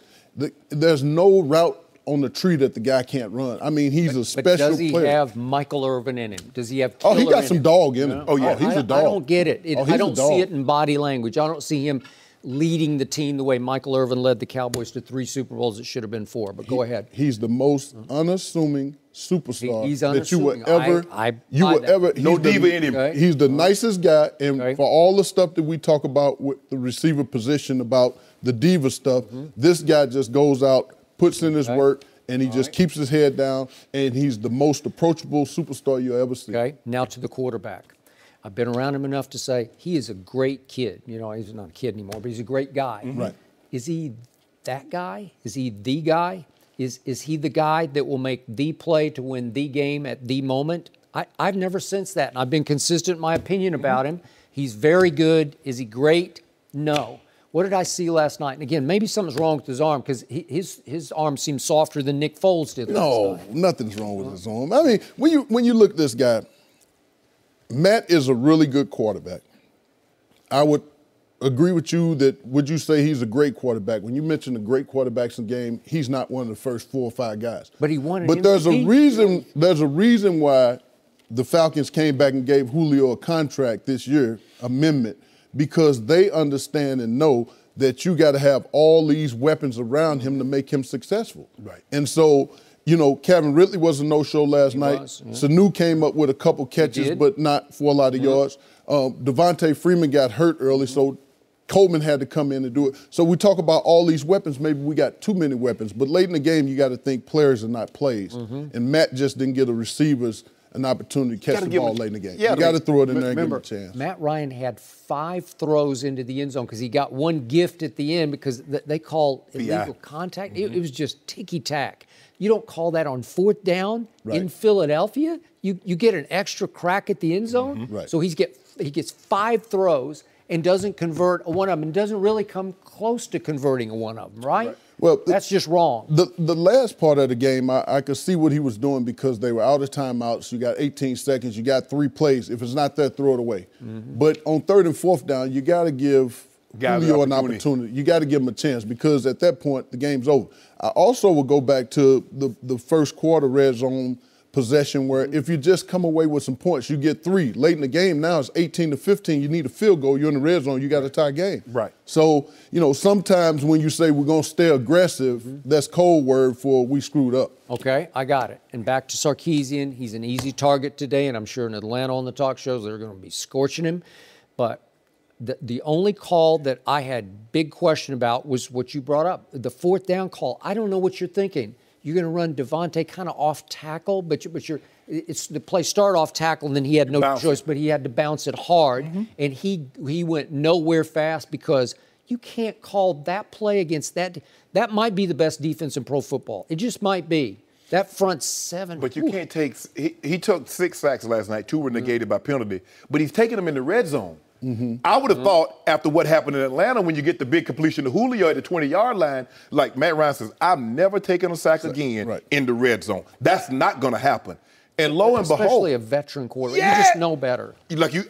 Speaker 6: There's no route on the tree that the guy can't run. I mean, he's a special player.
Speaker 4: But does he have Michael Irvin in him? Does he have
Speaker 6: Killer
Speaker 4: Killer
Speaker 6: he got some dog in him. Oh, yeah,
Speaker 4: he's
Speaker 6: a dog.
Speaker 4: I don't get it. I don't see it in body language. I don't see him leading the team the way Michael Irvin led the Cowboys to 3 Super Bowls. It should have been 4, but go ahead.
Speaker 6: He's the most unassuming superstar
Speaker 4: he's
Speaker 6: that you would
Speaker 4: unassuming.
Speaker 6: ever.
Speaker 3: No diva in him.
Speaker 6: Okay. He's the nicest guy, and for all the stuff that we talk about with the receiver position, about the diva stuff, this guy just goes out, puts in his work, and he just keeps his head down, and he's the most approachable superstar you'll ever see.
Speaker 4: Okay, now to the quarterback. I've been around him enough to say he is a great kid. You know, he's not a kid anymore, but he's a great guy.
Speaker 6: Right.
Speaker 4: Is he that guy? Is he the guy? Is he the guy that will make the play to win the game at the moment? I've never sensed that, and I've been consistent in my opinion about him. He's very good. Is he great? No. What did I see last night? And again, maybe something's wrong with his arm because his arm seems softer than Nick Foles did last night.
Speaker 6: Nothing's wrong with his arm. I mean, when you look at this guy, Matt is a really good quarterback. I would agree with you that would you say he's a great quarterback? When you mention the great quarterbacks in the game, he's not one of the first 4 or 5 guys.
Speaker 4: But he won an
Speaker 6: But there's a reason. There's a reason why the Falcons came back and gave Julio a contract this year, amendment, because they understand and know that you got to have all these weapons around him to make him successful. Right. And so, you know, Kevin Ridley was a no-show last night. Sanu came up with a couple catches, but not for a lot of yards. Devontae Freeman got hurt early, so Coleman had to come in and do it. So we talk about all these weapons. Maybe we got too many weapons. But late in the game, you got to think players are not plays. And Matt just didn't give the receivers an opportunity to catch the ball late in the game. You got to throw it in there and give him a chance.
Speaker 4: Matt Ryan had 5 throws into the end zone because he got one gift at the end because they call illegal contact. It was just ticky-tack. You don't call that on 4th down in Philadelphia. You get an extra crack at the end zone. So he gets 5 throws and doesn't convert a one of them and doesn't really come close to converting a one of them, right? Well, that's just wrong.
Speaker 6: The last part of the game, I could see what he was doing because they were out of timeouts. You got 18 seconds. You got 3 plays. If it's not there, throw it away. But on 3rd and 4th down, you got to give Julio an opportunity. You got to give him a chance because at that point, the game's over. I also will go back to the first quarter red zone possession where if you just come away with some points, you get 3. Late in the game now it's 18-15. You need a field goal. You're in the red zone. You got a tie game.
Speaker 3: Right.
Speaker 6: So, sometimes when you say we're going to stay aggressive, that's code word for we screwed up.
Speaker 4: Okay, I got it. And back to Sarkisian. He's an easy target today, and I'm sure in Atlanta on the talk shows they're going to be scorching him. But the only call that I had big question about was what you brought up, the 4th down call. I don't know what you're thinking. You're going to run Devontae kind of off tackle, but it's the play start off tackle, and then he had no choice, but he had to bounce it hard, and he went nowhere fast because you can't call that play against that. That might be the best defense in pro football. It just might be. That front 7.
Speaker 3: But you can't take – he took 6 sacks last night. 2 were negated by penalty. But he's taking them in the red zone. I would have thought after what happened in Atlanta when you get the big completion to Julio at the 20-yard line, like Matt Ryan says, I've never taken a sack again in the red zone. That's not going to happen. And lo and behold.
Speaker 4: Especially a veteran quarterback. You just know better.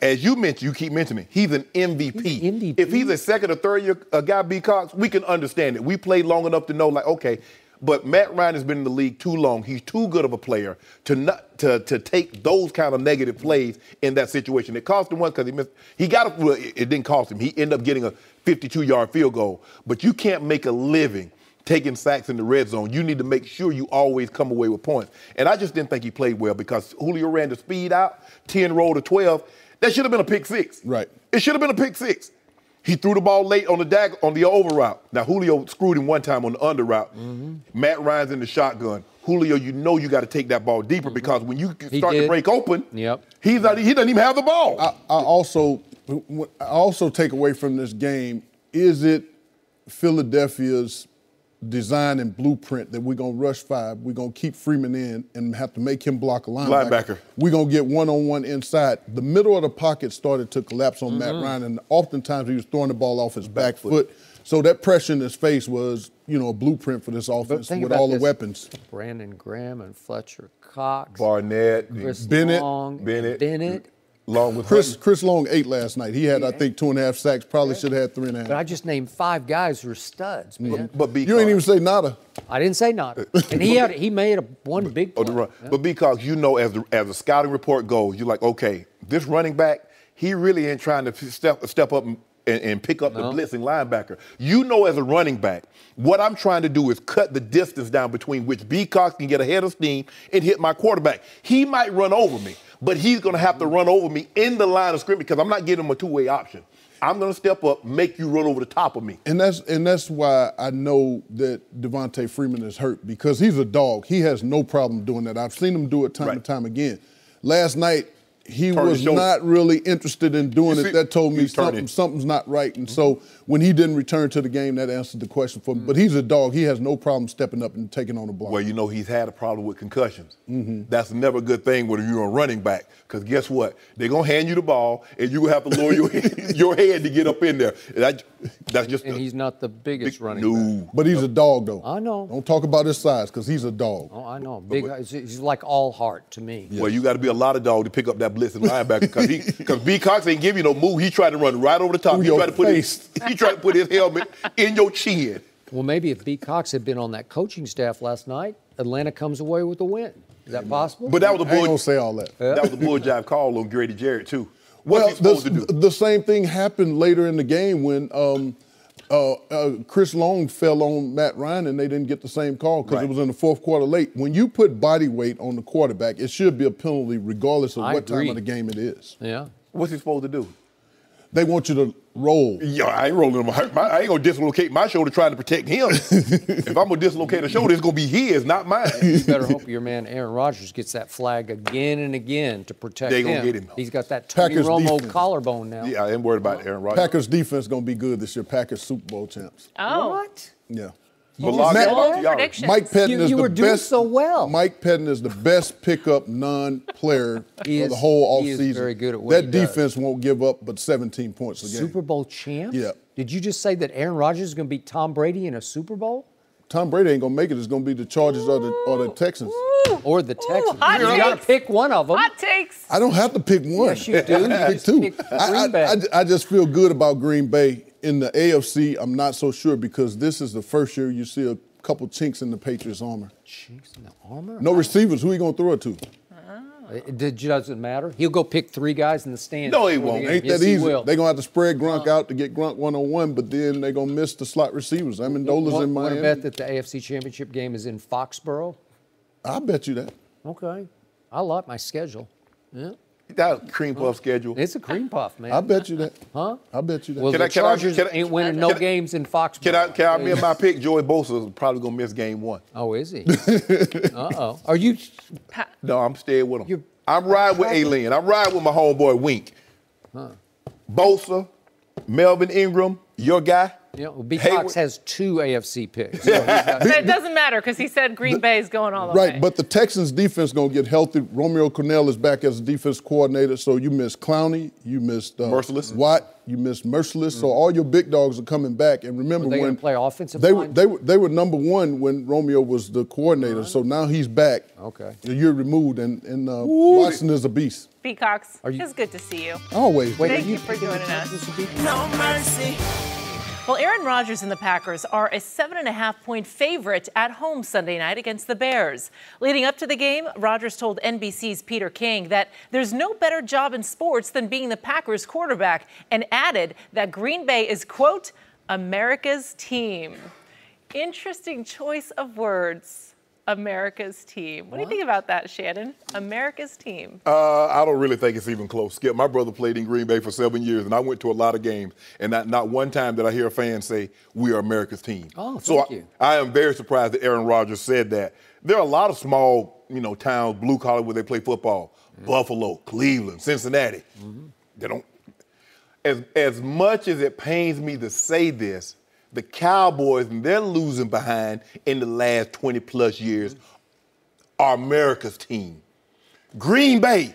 Speaker 3: As you mentioned, you keep mentioning, he's an MVP.
Speaker 4: He's an MVP.
Speaker 3: If he's a 2nd or 3rd year guy, B. Cox, we can understand it. We played long enough to know, like, okay, but Matt Ryan has been in the league too long. He's too good of a player to take those kind of negative plays in that situation. It cost him one because he missed. He got it didn't cost him. He ended up getting a 52-yard field goal. But you can't make a living taking sacks in the red zone. You need to make sure you always come away with points. And I just didn't think he played well because Julio ran the speed out, 10 rolled to 12. That should have been a pick 6.
Speaker 6: Right.
Speaker 3: It should have been a pick 6. He threw the ball late on the over route. Now, Julio screwed him one time on the under route. Matt Ryan's in the shotgun. Julio, you got to take that ball deeper because when you start to break open, he doesn't even have the ball.
Speaker 6: I also take away from this game, is it Philadelphia's design and blueprint that we're going to rush 5, we're going to keep Freeman in and have to make him block a linebacker. We're going to get one-on-one inside. The middle of the pocket started to collapse on Matt Ryan, and oftentimes he was throwing the ball off his back foot. So that pressure in his face was, a blueprint for this offense with all the weapons.
Speaker 4: Brandon Graham and Fletcher Cox.
Speaker 3: Barnett.
Speaker 4: Chris
Speaker 6: Bennett.
Speaker 4: Long, Bennett.
Speaker 3: Long with
Speaker 6: Chris Long 8 last night. He had, I think, 2.5 sacks. Probably should have had 3.5.
Speaker 4: But I just named 5 guys who are studs, man.
Speaker 3: But
Speaker 6: you ain't even say nada.
Speaker 4: I didn't say nada. And he made one big play.
Speaker 3: But because as the scouting report goes, you're like, okay, this running back, he really ain't trying to step up and pick up the blitzing linebacker. As a running back, what I'm trying to do is cut the distance down between which B. Cox can get ahead of steam and hit my quarterback. He might run over me, but he's going to have to run over me in the line of scrimmage because I'm not giving him a 2-way option. I'm going to step up, make you run over the top of me.
Speaker 6: And that's why I know that Devontae Freeman is hurt because he's a dog. He has no problem doing that. I've seen him do it time and time again. Last night, he was not really interested in doing it. That told me something's not right. And so when he didn't return to the game, that answered the question for me. But he's a dog. He has no problem stepping up and taking on the block.
Speaker 3: Well, he's had a problem with concussions. That's never a good thing when you're a running back because guess what? They're going to hand you the ball, and you're going to have to lower your head to get up in there. That's just
Speaker 4: and he's not the biggest running back.
Speaker 6: But he's a dog, though.
Speaker 4: I know.
Speaker 6: Don't talk about his size because he's a dog.
Speaker 4: Oh, I know. He's like all heart to me.
Speaker 3: Well, you got to be a lot of dog to pick up that blitzing linebacker because B. Cox ain't give you no move. He tried to run right over the top. He tried to put his helmet in your chin.
Speaker 4: Well, maybe if B. Cox had been on that coaching staff last night, Atlanta comes away with a win. Is that possible?
Speaker 3: But that was a
Speaker 6: I ain't gonna say all that.
Speaker 3: That was a bull jive call on Grady Jarrett too.
Speaker 6: What's he supposed to do? The same thing happened later in the game when Chris Long fell on Matt Ryan and they didn't get the same call because it was in the 4th quarter late. When you put body weight on the quarterback, it should be a penalty regardless of what time of the game it is.
Speaker 4: Yeah.
Speaker 3: What's he supposed to do?
Speaker 6: They want you to roll.
Speaker 3: Yeah, I ain't rolling him. I ain't gonna dislocate my shoulder trying to protect him. If I'm gonna dislocate a shoulder, it's gonna be his, not mine.
Speaker 4: You better hope your man Aaron Rodgers gets that flag again and again to protect him.
Speaker 3: They gonna get him.
Speaker 4: He's got that Tony Romo
Speaker 6: defense.
Speaker 4: collarbone now.
Speaker 3: Yeah, I ain't worried about Aaron Rodgers.
Speaker 6: Packers defense gonna be good this year. Packers Super Bowl champs.
Speaker 2: Oh.
Speaker 4: What?
Speaker 6: Yeah.
Speaker 2: Bold predictions.
Speaker 6: Mike Pettin is
Speaker 4: You
Speaker 6: the
Speaker 4: were doing
Speaker 6: best.
Speaker 4: so well.
Speaker 6: Mike Pettin is the best pickup non-player of the whole offseason.
Speaker 4: He is very good at what
Speaker 6: that
Speaker 4: he does.
Speaker 6: defense won't give up but 17 points a game.
Speaker 4: Super Bowl champs?
Speaker 6: Yeah.
Speaker 4: Did you just say that Aaron Rodgers is going to beat Tom Brady in a Super Bowl?
Speaker 6: Tom Brady ain't gonna make it. It's gonna be the Chargers or the Texans.
Speaker 4: Or the Texans?
Speaker 2: hot
Speaker 4: You got to
Speaker 2: takes.
Speaker 4: pick one of them.
Speaker 2: Hot takes.
Speaker 6: I don't have to pick one.
Speaker 4: Yes, you do.
Speaker 6: I can pick two.
Speaker 4: Pick Green Bay.
Speaker 6: I just feel good about Green Bay. In the AFC, I'm not so sure because this is the first year you see a couple chinks in the Patriots' armor.
Speaker 4: Chinks in the armor?
Speaker 6: No receivers. Who he gonna throw it to?
Speaker 4: It doesn't matter. He'll go pick three guys in the stands.
Speaker 3: No, he
Speaker 4: before the
Speaker 3: won't.
Speaker 4: game.
Speaker 6: Ain't
Speaker 4: Yes,
Speaker 6: that
Speaker 4: he
Speaker 6: easy.
Speaker 4: will.
Speaker 6: They're gonna have to spread Gronk out to get Gronk one-on-one, but then they're gonna miss the slot receivers. Amendola's in
Speaker 4: Want
Speaker 6: Miami.
Speaker 4: to bet that the AFC Championship game is in Foxborough?
Speaker 6: I'll bet you that.
Speaker 4: Okay. I like my schedule. Yeah.
Speaker 3: That cream puff schedule.
Speaker 4: It's a cream puff, man.
Speaker 6: I'll bet you that.
Speaker 4: Huh?
Speaker 6: I'll bet you that.
Speaker 4: Well,
Speaker 3: Can
Speaker 4: the
Speaker 3: I-
Speaker 4: Chargers
Speaker 3: can I-
Speaker 4: ain't winning no games in Foxborough.
Speaker 3: Can I amend my pick? Joey Bosa is probably gonna miss game one.
Speaker 4: Oh, is he? Uh-oh. Are you?
Speaker 3: No, I'm staying with him.
Speaker 4: You're-
Speaker 3: I'm riding with Aileen. I'm riding with my homeboy Wink. Bosa, Melvin Ingram, your guy.
Speaker 4: You know, B.
Speaker 3: Hayward.
Speaker 4: Cox has two AFC picks.
Speaker 2: It doesn't matter because he said Green Bay is going all the way.
Speaker 6: Right, but the Texans defense gonna get healthy. Romeo Cornell is back as a defense coordinator, so you missed Clowney, you missed
Speaker 3: Merciless.
Speaker 6: Watt, you missed Merciless. So all your big dogs are coming back. And remember
Speaker 4: Were they
Speaker 6: when
Speaker 4: gonna play offensive
Speaker 6: they
Speaker 4: line?
Speaker 6: they were number one when Romeo was the coordinator. So now he's back.
Speaker 4: Okay.
Speaker 6: A year removed, and Watson is a beast.
Speaker 2: B. Cox,
Speaker 4: you-
Speaker 2: it's good to see you.
Speaker 6: Always.
Speaker 4: Wait,
Speaker 2: Thank
Speaker 4: are
Speaker 2: you for
Speaker 4: picking the
Speaker 2: joining us.
Speaker 4: Texans to beat-
Speaker 7: No mercy.
Speaker 2: Well, Aaron Rodgers and the Packers are a 7.5-point favorite at home Sunday night against the Bears. Leading up to the game, Rodgers told NBC's Peter King that there's no better job in sports than being the Packers quarterback and added that Green Bay is, quote, America's team. Interesting choice of words. America's team. What do you think about that, Shannon? America's team.
Speaker 3: I don't really think it's even close. Skip, my brother played in Green Bay for 7 years, and I went to a lot of games, and not one time did I hear a fan say, we are America's team.
Speaker 4: Oh,
Speaker 3: so
Speaker 4: thank you.
Speaker 3: I am very surprised that Aaron Rodgers said that. There are a lot of small, towns, blue collar, where they play football. Buffalo, Cleveland, Cincinnati. They don't. As much as it pains me to say this, the Cowboys, and they're losing behind in the last 20-plus years, are America's team. Green Bay,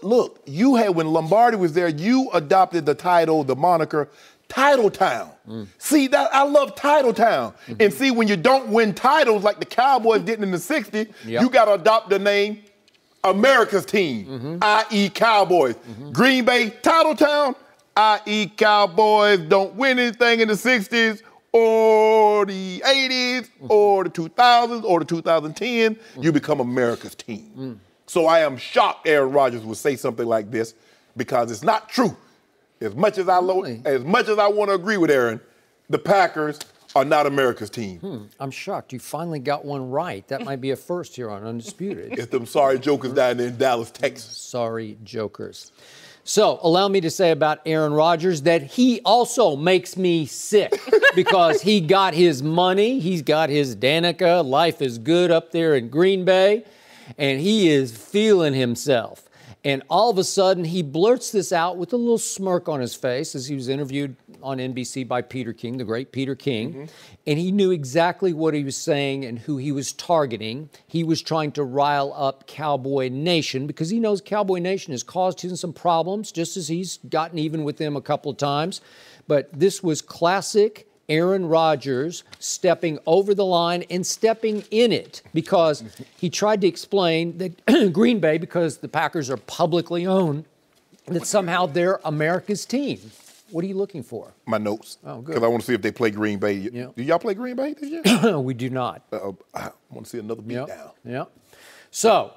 Speaker 3: look, when Lombardi was there, you adopted the title, the moniker, Title Town. See, I love Title Town. And see, when you don't win titles like the Cowboys did in the 60s, you got to adopt the name America's team, i.e. Cowboys. Green Bay, Title Town, i.e. Cowboys don't win anything in the 60s or the 80s or the 2000s or the 2010, you become America's team. So I am shocked Aaron Rodgers would say something like this because it's not true. As much as I want to agree with Aaron, the Packers are not America's team.
Speaker 4: I'm shocked. You finally got one right. That might be a first here on Undisputed.
Speaker 3: It's them sorry jokers down there in Dallas, Texas.
Speaker 4: Sorry, jokers. So allow me to say about Aaron Rodgers that he also makes me sick because he got his money. He's got his Danica. Life is good up there in Green Bay, and he is feeling himself. And all of a sudden, he blurts this out with a little smirk on his face as he was interviewed on NBC by Peter King, the great Peter King. And he knew exactly what he was saying and who he was targeting. He was trying to rile up Cowboy Nation because he knows Cowboy Nation has caused him some problems, just as he's gotten even with them a couple of times. But this was classic Aaron Rodgers stepping over the line and stepping in it because he tried to explain that Green Bay, because the Packers are publicly owned, that somehow they're America's team. What are you looking for?
Speaker 3: My notes.
Speaker 4: Oh, good.
Speaker 3: Because I want to see if they play Green Bay.
Speaker 4: Yeah.
Speaker 3: Do y'all play Green Bay this year?
Speaker 4: We do not.
Speaker 3: I want to see another beatdown.
Speaker 4: Yeah. So,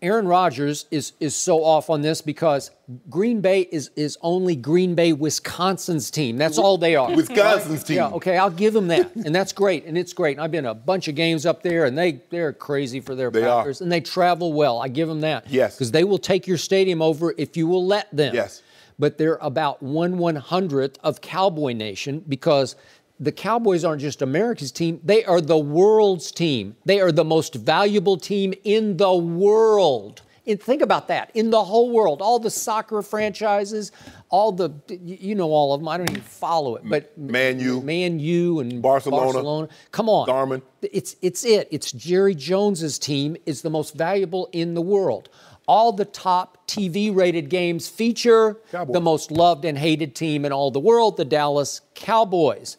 Speaker 4: Aaron Rodgers is so off on this because Green Bay is only Green Bay, Wisconsin's team. That's all they are.
Speaker 3: Wisconsin's team.
Speaker 4: Yeah, okay, I'll give them that. And that's great, and it's great. And I've been to a bunch of games up there, and they're crazy for their Packers. And they travel well. I give them that.
Speaker 3: Yes.
Speaker 4: Because they will take your stadium over if you will let them.
Speaker 3: Yes.
Speaker 4: But they're about 1/100th of Cowboy Nation because the Cowboys aren't just America's team. They are the world's team. They are the most valuable team in the world. And think about that. In the whole world, all the soccer franchises, all the, you know all of them. I don't even follow it. But
Speaker 3: Man U
Speaker 4: and
Speaker 3: Barcelona.
Speaker 4: Come on.
Speaker 3: Darman.
Speaker 4: It's it. It's Jerry Jones's team is the most valuable in the world. All the top TV-rated games feature
Speaker 3: Cowboys.
Speaker 4: the most loved and hated team in all the world, the Dallas Cowboys.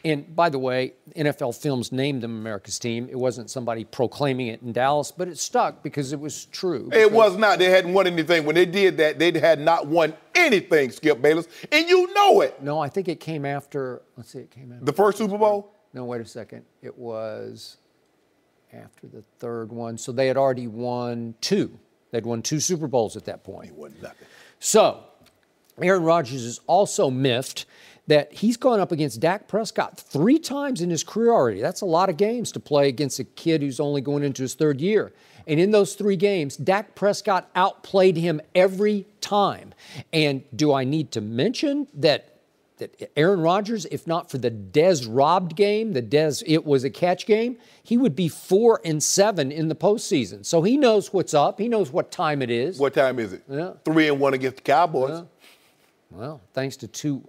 Speaker 4: And by the way, NFL Films named them America's team. It wasn't somebody proclaiming it in Dallas, but it stuck because it was true.
Speaker 3: It was not. They hadn't won anything. When they did that, they had not won anything, Skip Bayless, and you know it.
Speaker 4: No, I think it came after, let's see, it came after.
Speaker 3: The first Super Bowl?
Speaker 4: No, wait a second. It was after the third one. So they had already won 2. They'd won 2 Super Bowls at that point.
Speaker 3: It wasn't nothing.
Speaker 4: So Aaron Rodgers is also miffed that he's gone up against Dak Prescott 3 times in his career already. That's a lot of games to play against a kid who's only going into his 3rd year. And in those 3 games, Dak Prescott outplayed him every time. And do I need to mention that Aaron Rodgers, if not for the Dez robbed game, it was a catch game, he would be 4-7 in the postseason. So he knows what's up. He knows what time it is.
Speaker 3: What time is it?
Speaker 4: Yeah.
Speaker 3: 3-1 against the Cowboys.
Speaker 4: Yeah. Well, thanks to 2,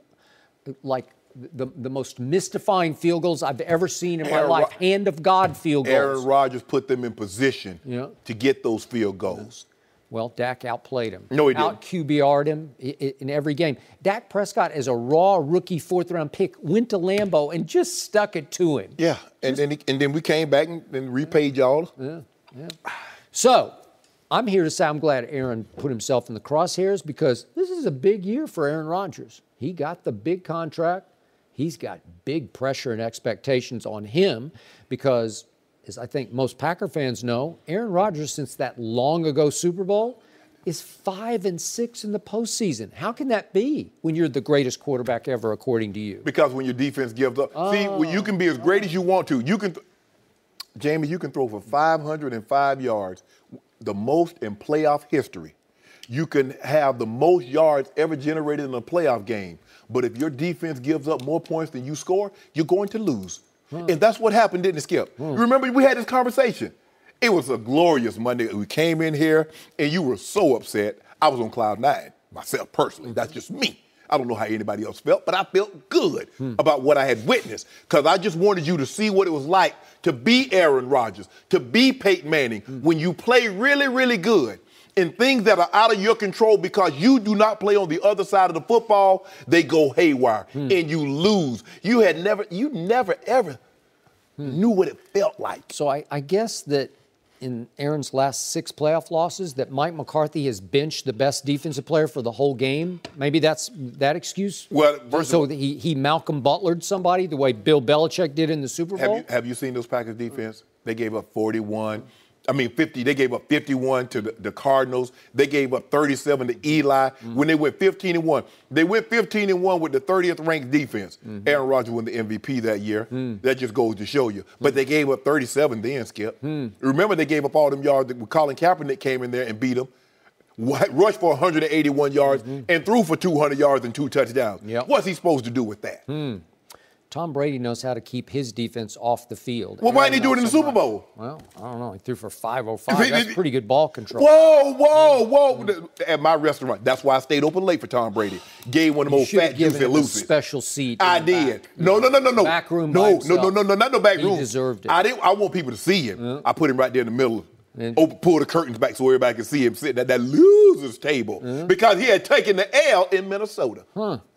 Speaker 4: like the most mystifying field goals I've ever seen in my life. Hand of God field goals.
Speaker 3: Aaron Rodgers put them in position to get those field goals.
Speaker 4: Well, Dak outplayed him.
Speaker 3: No, he didn't.
Speaker 4: Out-QBR'd him in every game. Dak Prescott, as a raw rookie 4th-round pick, went to Lambeau and just stuck it to him.
Speaker 3: Yeah, and then we came back and repaid y'all.
Speaker 4: Yeah. So I'm here to say I'm glad Aaron put himself in the crosshairs because this is a big year for Aaron Rodgers. He got the big contract. He's got big pressure and expectations on him because, as I think most Packer fans know, Aaron Rodgers, since that long ago Super Bowl, is 5-6 in the postseason. How can that be when you're the greatest quarterback ever, according to you?
Speaker 3: Because when your defense gives up. See, well, you can be as great as you want to. Jamie, you can throw for 505 yards, the most in playoff history. You can have the most yards ever generated in a playoff game. But if your defense gives up more points than you score, you're going to lose. And that's what happened, didn't it, Skip? Remember, we had this conversation. It was a glorious Monday. We came in here, and you were so upset. I was on cloud 9, myself personally. That's just me. I don't know how anybody else felt, but I felt good about what I had witnessed because I just wanted you to see what it was like to be Aaron Rodgers, to be Peyton Manning, when you play really, really good. And things that are out of your control because you do not play on the other side of the football, they go haywire and you lose. You never ever knew what it felt like.
Speaker 4: So I guess that in Aaron's last 6 playoff losses that Mike McCarthy has benched the best defensive player for the whole game. Maybe that's that excuse?
Speaker 3: Well,
Speaker 4: he Malcolm Butlered somebody the way Bill Belichick did in the Super Bowl?
Speaker 3: Have you seen those Packers defense? They gave up 50. They gave up 51 to the Cardinals. They gave up 37 to Eli when they went 15-1. They went 15-1 with the 30th ranked defense. Aaron Rodgers won the MVP that year. That just goes to show you. But they gave up 37 then, Skip. Remember, they gave up all them yards when Colin Kaepernick came in there and beat them. Rushed for 181 yards and threw for 200 yards and 2 touchdowns. What's he supposed to do with that?
Speaker 4: Tom Brady knows how to keep his defense off the field.
Speaker 3: Well, why didn't he do it in the Super Bowl?
Speaker 4: Well, I don't know. He threw for 505. That's pretty good ball control.
Speaker 3: Whoa. At my restaurant, that's why I stayed open late for Tom Brady. Gave one of them old fat, juicy Lucy's.
Speaker 4: Special seat.
Speaker 3: I did.
Speaker 4: Back.
Speaker 3: No.
Speaker 4: Back room.
Speaker 3: No, not no back room.
Speaker 4: He deserved it.
Speaker 3: I want people to see him. I put him right there in the middle. Pull the curtains back so everybody can see him sitting at that loser's table because he had taken the L in Minnesota.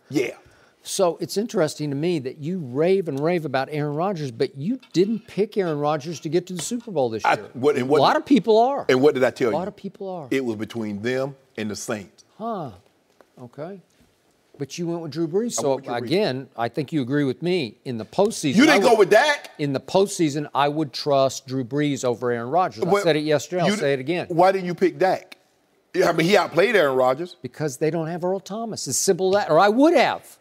Speaker 3: Yeah.
Speaker 4: So it's interesting to me that you rave about Aaron Rodgers, but you didn't pick Aaron Rodgers to get to the Super Bowl this year. A lot of people are.
Speaker 3: And what did I tell you?
Speaker 4: A lot of people are.
Speaker 3: It was between them and the Saints.
Speaker 4: Okay. But you went with Drew Brees. So, again, I think you agree with me. In the postseason,
Speaker 3: You didn't go with Dak?
Speaker 4: In the postseason, I would trust Drew Brees over Aaron Rodgers. I said it yesterday. I'll say it again.
Speaker 3: Why didn't you pick Dak? I mean, he outplayed Aaron Rodgers.
Speaker 4: Because they don't have Earl Thomas. It's simple as that. Or I would have.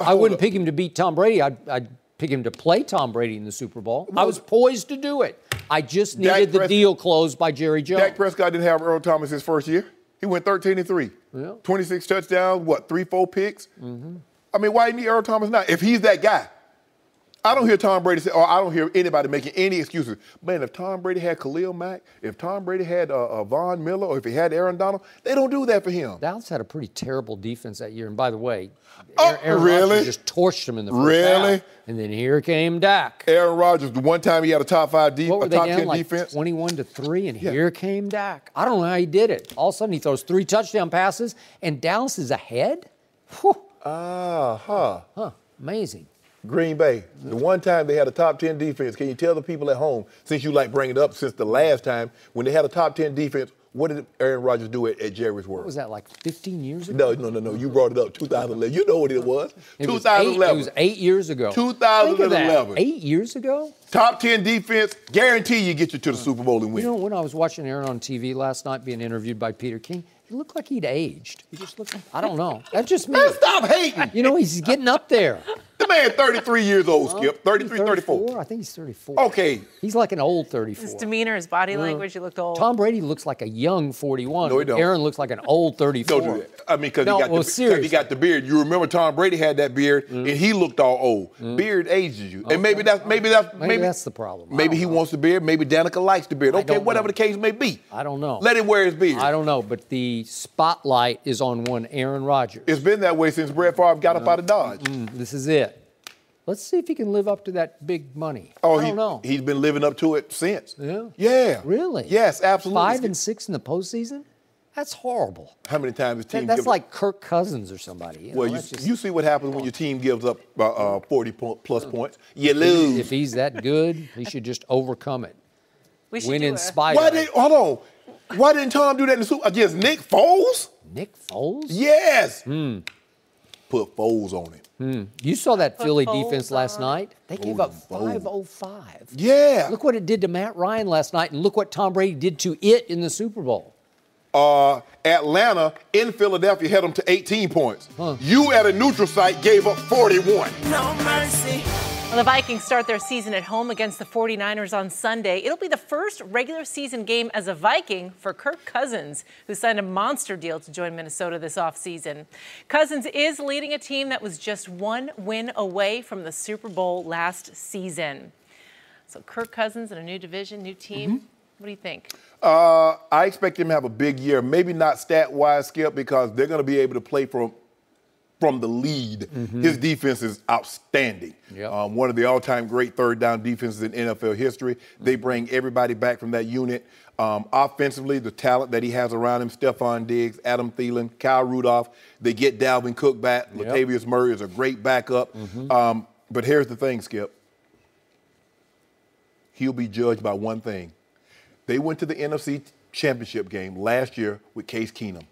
Speaker 4: I wouldn't pick him to beat Tom Brady. I'd pick him to play Tom Brady in the Super Bowl. I was poised to do it. I just needed the deal closed by Jerry Jones.
Speaker 3: Dak Prescott didn't have Earl Thomas his first year. He went 13-3.
Speaker 4: Yeah.
Speaker 3: 26 touchdowns, 3-4 picks? Mm-hmm. I mean, why need Earl Thomas now? If he's that guy. I don't hear Tom Brady say, or I don't hear anybody making any excuses. Man, if Tom Brady had Khalil Mack, if Tom Brady had Von Miller, or if he had Aaron Donald, they don't do that for him.
Speaker 4: Dallas had a pretty terrible defense that year. And by the way,
Speaker 3: Aaron
Speaker 4: Rodgers just torched him in the first half. And then here came Dak.
Speaker 3: Aaron Rodgers, the one time he had a top 5 defense, top 10 defense.
Speaker 4: 21-3, and here came Dak. I don't know how he did it. All of a sudden, he throws 3 touchdown passes, and Dallas is ahead? Whew. Amazing.
Speaker 3: Green Bay, the one time they had a top 10 defense, can you tell the people at home, since you like bringing it up since the last time, when they had a top 10 defense, what did Aaron Rodgers do at Jerry's World?
Speaker 4: What was that, like 15 years ago?
Speaker 3: No. You brought it up, 2011. You know what it was. 2011.
Speaker 4: It was 8 years ago.
Speaker 3: 2011.
Speaker 4: 8 years ago?
Speaker 3: Top 10 defense, guarantee you get you to the Super Bowl and win.
Speaker 4: You know, when I was watching Aaron on TV last night being interviewed by Peter King, he looked like he'd aged. He just looked, I don't know. That's just me.
Speaker 3: Man, stop hating.
Speaker 4: You know, he's getting up there.
Speaker 3: The man 33 years old, Skip. 33, 34.
Speaker 4: I think he's 34.
Speaker 3: Okay.
Speaker 4: He's like an old 34.
Speaker 2: His demeanor, his body language, he looked old.
Speaker 4: Tom Brady looks like a young 41.
Speaker 3: No, he don't.
Speaker 4: Aaron looks like an old 34.
Speaker 3: Don't do that. I mean, because he got the beard. You remember Tom Brady had that beard, and he looked all old. Beard ages you. Okay. And maybe that's
Speaker 4: the problem.
Speaker 3: Maybe he wants the beard. Maybe Danica likes the beard. Okay, whatever the case may be.
Speaker 4: I don't know.
Speaker 3: Let him wear his beard.
Speaker 4: I don't know, but the spotlight is on one Aaron Rodgers.
Speaker 3: It's been that way since Brett Favre got up out of Dodge.
Speaker 4: This is it. Let's see if he can live up to that big money.
Speaker 3: Oh,
Speaker 4: I don't know.
Speaker 3: He's been living up to it since.
Speaker 4: Yeah?
Speaker 3: Yeah.
Speaker 4: Really?
Speaker 3: Yes, absolutely.
Speaker 4: 5-6 in the postseason? That's horrible.
Speaker 3: How many times his team
Speaker 4: That's like Kirk Cousins or somebody.
Speaker 3: You see what happens when your team gives up 40-plus points. You lose.
Speaker 4: If he's that good, he should just overcome it. Win in spite
Speaker 3: of
Speaker 4: it.
Speaker 3: Hold on. Why didn't Tom do that in the Super against Nick Foles?
Speaker 4: Nick Foles?
Speaker 3: Yes. Put Foles on him.
Speaker 4: You saw that Philly defense last night? They gave up 505.
Speaker 3: Yeah.
Speaker 4: Look what it did to Matt Ryan last night, and look what Tom Brady did to it in the Super Bowl.
Speaker 3: Atlanta in Philadelphia held them to 18 points. You at a neutral site gave up 41.
Speaker 2: No mercy. Well, the Vikings start their season at home against the 49ers on Sunday. It'll be the first regular season game as a Viking for Kirk Cousins, who signed a monster deal to join Minnesota this offseason. Cousins is leading a team that was just 1 win away from the Super Bowl last season. So Kirk Cousins in a new division, new team. What do you think?
Speaker 3: I expect him to have a big year. Maybe not stat-wise, Skip, because they're going to be able to play from the lead. His defense is outstanding.
Speaker 4: Yep.
Speaker 3: One of the all-time great third-down defenses in NFL history. They bring everybody back from that unit. Offensively, the talent that he has around him, Stephon Diggs, Adam Thielen, Kyle Rudolph. They get Dalvin Cook back.
Speaker 4: Yep.
Speaker 3: Latavius Murray is a great backup. But here's the thing, Skip. He'll be judged by one thing. They went to the NFC Championship game last year with Case Keenum.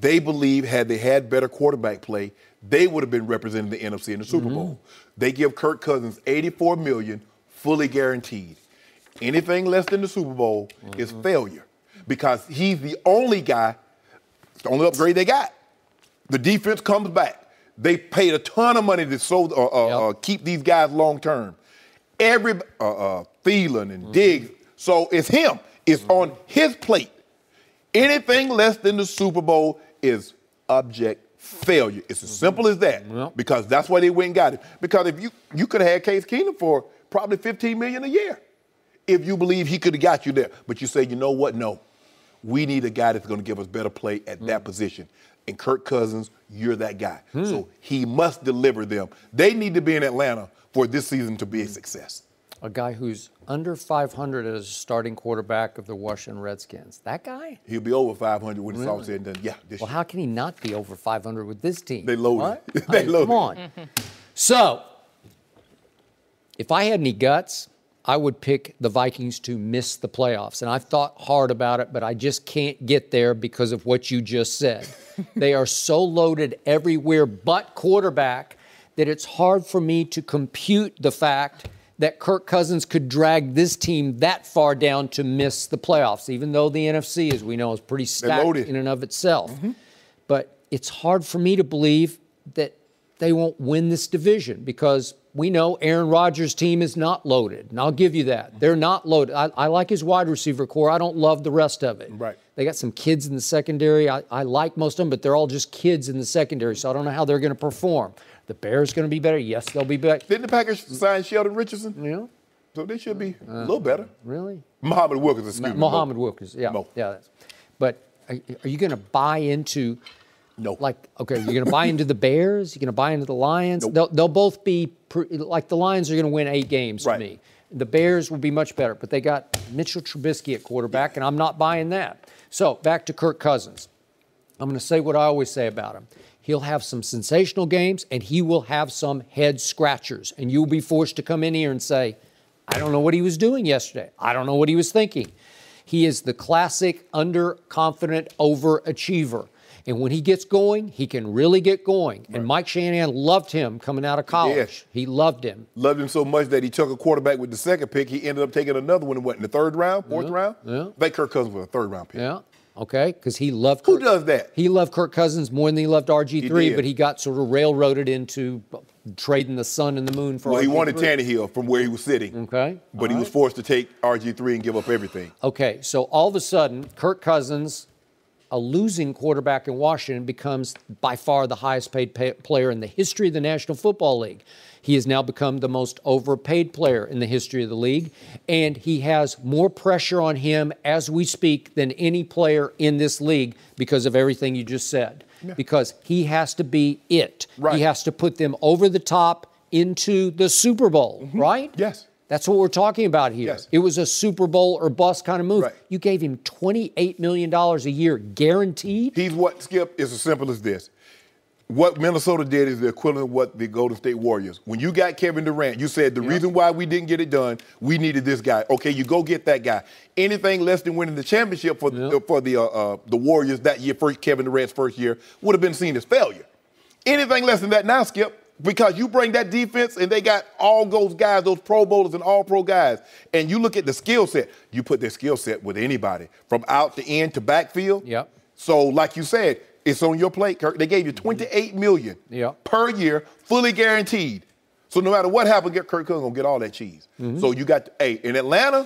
Speaker 3: They believe had they had better quarterback play, they would have been representing the NFC in the Super Bowl. They give Kirk Cousins $84 million, fully guaranteed. Anything less than the Super Bowl is failure because he's the only guy, it's the only upgrade they got. The defense comes back. They paid a ton of money to keep these guys long term. Thielen and Diggs. So it's him. It's on his plate. Anything less than the Super Bowl is abject failure. It's as simple as that. Because that's why they went and got it. Because if you could have had Case Keenum for probably $15 million a year if you believe he could have got you there. But you say, you know what? No. We need a guy that's going to give us better play at that position. And Kirk Cousins, you're that guy. So he must deliver them. They need to be in Atlanta for this season to be a success.
Speaker 4: A guy who's under 500 as a starting quarterback of the Washington Redskins. That guy?
Speaker 3: He'll be over 500 when it's all said and done. Yeah.
Speaker 4: Well, how can he not be over 500 with this team?
Speaker 3: They loaded.
Speaker 4: Come on. So, if I had any guts, I would pick the Vikings to miss the playoffs. And I've thought hard about it, but I just can't get there because of what you just said. They are so loaded everywhere but quarterback that it's hard for me to compute the fact that Kirk Cousins could drag this team that far down to miss the playoffs, even though the NFC, as we know, is pretty stacked in and of itself. But it's hard for me to believe that they won't win this division because we know Aaron Rodgers' team is not loaded, and I'll give you that. They're not loaded. I like his wide receiver core. I don't love the rest of it.
Speaker 3: Right.
Speaker 4: They got some kids in the secondary. I like most of them, but they're all just kids in the secondary, so I don't know how they're going to perform. The Bears going to be better? Yes, they'll be better.
Speaker 3: Didn't the Packers sign Sheldon Richardson?
Speaker 4: Yeah.
Speaker 3: So they should be a little better.
Speaker 4: Really?
Speaker 3: Muhammad Wilkins, excuse me.
Speaker 4: Muhammad Wilkins, yeah.
Speaker 3: Mo.
Speaker 4: Yeah. But are you going to buy into,
Speaker 3: No.
Speaker 4: you're going to buy into the Bears? You're going to buy into the Lions?
Speaker 3: Nope.
Speaker 4: They'll both be, like the Lions are going to win 8 games to me. The Bears will be much better, but they got Mitchell Trubisky at quarterback, and I'm not buying that. So back to Kirk Cousins. I'm going to say what I always say about him. He'll have some sensational games, and he will have some head scratchers. And you'll be forced to come in here and say, I don't know what he was doing yesterday. I don't know what he was thinking. He is the classic underconfident overachiever. And when he gets going, he can really get going. Right. And Mike Shanahan loved him coming out of college.
Speaker 3: Yes.
Speaker 4: He loved him.
Speaker 3: Loved him so much that he took a quarterback with the second pick. He ended up taking another one in the third round, fourth round?
Speaker 4: Yeah.
Speaker 3: I think Kirk Cousins was a third-round pick.
Speaker 4: Yeah. Okay, because he loved
Speaker 3: Who does that?
Speaker 4: He loved Kirk Cousins more than he loved RG3,
Speaker 3: He did.
Speaker 4: but he got sort of railroaded into trading the sun and the moon for RG3.
Speaker 3: He wanted Tannehill from where he was sitting.
Speaker 4: Okay.
Speaker 3: But he was forced to take RG3 and give up everything.
Speaker 4: Okay, so all of a sudden, Kirk Cousins, a losing quarterback in Washington, becomes by far the highest paid player in the history of the National Football League. He has now become the most overpaid player in the history of the league, and he has more pressure on him as we speak than any player in this league because of everything you just said. Yeah. Because he has to be it.
Speaker 3: Right.
Speaker 4: He has to put them over the top into the Super Bowl, right?
Speaker 3: Yes.
Speaker 4: That's what we're talking about here.
Speaker 3: Yes.
Speaker 4: It was a Super Bowl or bust kind of move.
Speaker 3: Right.
Speaker 4: You gave him $28 million a year guaranteed?
Speaker 3: He's what, Skip, is as simple as this. What Minnesota did is the equivalent of what the Golden State Warriors. When you got Kevin Durant, you said the reason why we didn't get it done, we needed this guy. Okay, you go get that guy. Anything less than winning the championship for the Warriors that year, Kevin Durant's first year, would have been seen as failure. Anything less than that now, Skip, because you bring that defense and they got all those guys, those Pro Bowlers and all-pro guys, and you look at the skill set, you put their skill set with anybody, from out to in to backfield.
Speaker 4: Yep.
Speaker 3: So, like you said, it's on your plate, Kirk. They gave you $28 million per year, fully guaranteed. So no matter what happens, Kirk Cousins gonna get all that cheese. So you got, in Atlanta,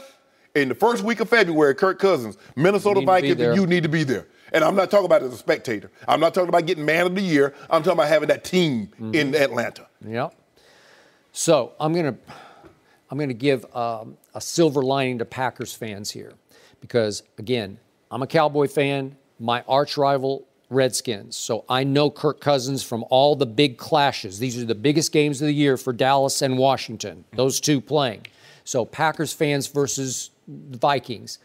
Speaker 3: in the first week of February, Kirk Cousins, Minnesota Vikings, you need to be there. And I'm not talking about it as a spectator. I'm not talking about getting man of the year. I'm talking about having that team in Atlanta.
Speaker 4: Yep. So I'm gonna give a silver lining to Packers fans here, because again, I'm a Cowboy fan. My arch rival, Redskins. So I know Kirk Cousins from all the big clashes. These are the biggest games of the year for Dallas and Washington, those two playing. So Packers fans versus the Vikings.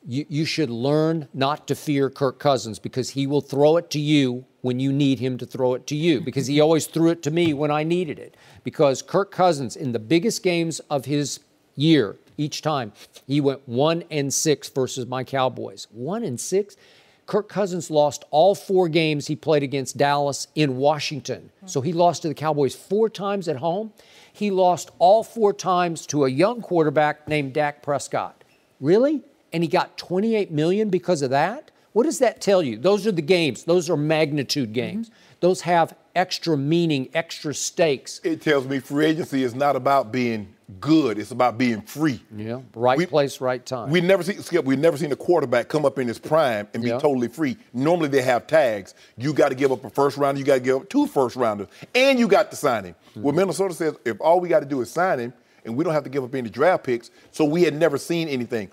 Speaker 4: You should learn not to fear Kirk Cousins, because he will throw it to you when you need him to throw it to you, because he always threw it to me when I needed it. Because Kirk Cousins, in the biggest games of his year, each time, he went 1-6 versus my Cowboys. 1-6? Kirk Cousins lost all 4 games he played against Dallas in Washington. So he lost to the Cowboys 4 times at home. He lost all 4 times to a young quarterback named Dak Prescott. Really? And he got $28 million because of that? What does that tell you? Those are the games. Those are magnitude games. Those have extra meaning, extra stakes.
Speaker 3: It tells me free agency is not about being good. It's about being free.
Speaker 4: Yeah, right place, right time.
Speaker 3: We've never seen a quarterback come up in his prime and be totally free. Normally they have tags. You got to give up a first rounder. You got to give up 2 first-rounders. And you got to sign him. Well, Minnesota says if all we got to do is sign him, and we don't have to give up any draft picks, so we had never seen anything.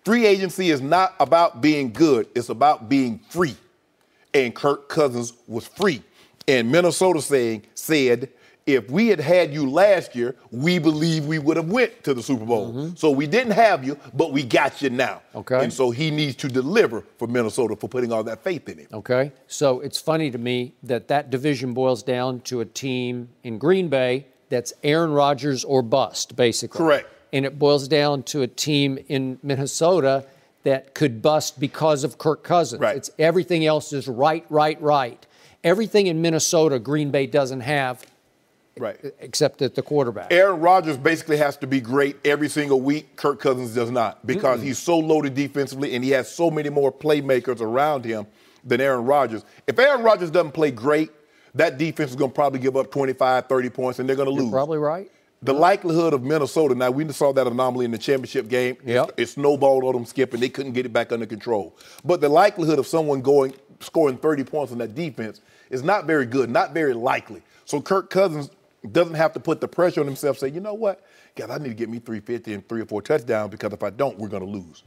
Speaker 3: Free agency is not about being good. It's about being free. And Kirk Cousins was free. And Minnesota said, if we had you last year, we believe we would have went to the Super Bowl. So we didn't have you, but we got you now.
Speaker 4: Okay.
Speaker 3: And so he needs to deliver for Minnesota for putting all that faith in him.
Speaker 4: Okay. So it's funny to me that division boils down to a team in Green Bay that's Aaron Rodgers or bust, basically.
Speaker 3: Correct.
Speaker 4: And it boils down to a team in Minnesota that could bust because of Kirk Cousins.
Speaker 3: Right.
Speaker 4: It's everything else is right. Everything in Minnesota, Green Bay doesn't have,
Speaker 3: Right.
Speaker 4: except at the quarterback.
Speaker 3: Aaron Rodgers basically has to be great every single week. Kirk Cousins does not, because he's so loaded defensively and he has so many more playmakers around him than Aaron Rodgers. If Aaron Rodgers doesn't play great, that defense is going to probably give up 25, 30 points, and they're going to lose.
Speaker 4: You're probably right.
Speaker 3: The likelihood of Minnesota, now we saw that anomaly in the championship game.
Speaker 4: Yep.
Speaker 3: It snowballed on them, Skip, and they couldn't get it back under control. But the likelihood of someone scoring 30 points on that defense is not very good, not very likely. So Kirk Cousins doesn't have to put the pressure on himself, say, you know what, God, I need to get me 350 and 3 or 4 touchdowns, because if I don't, we're going to lose.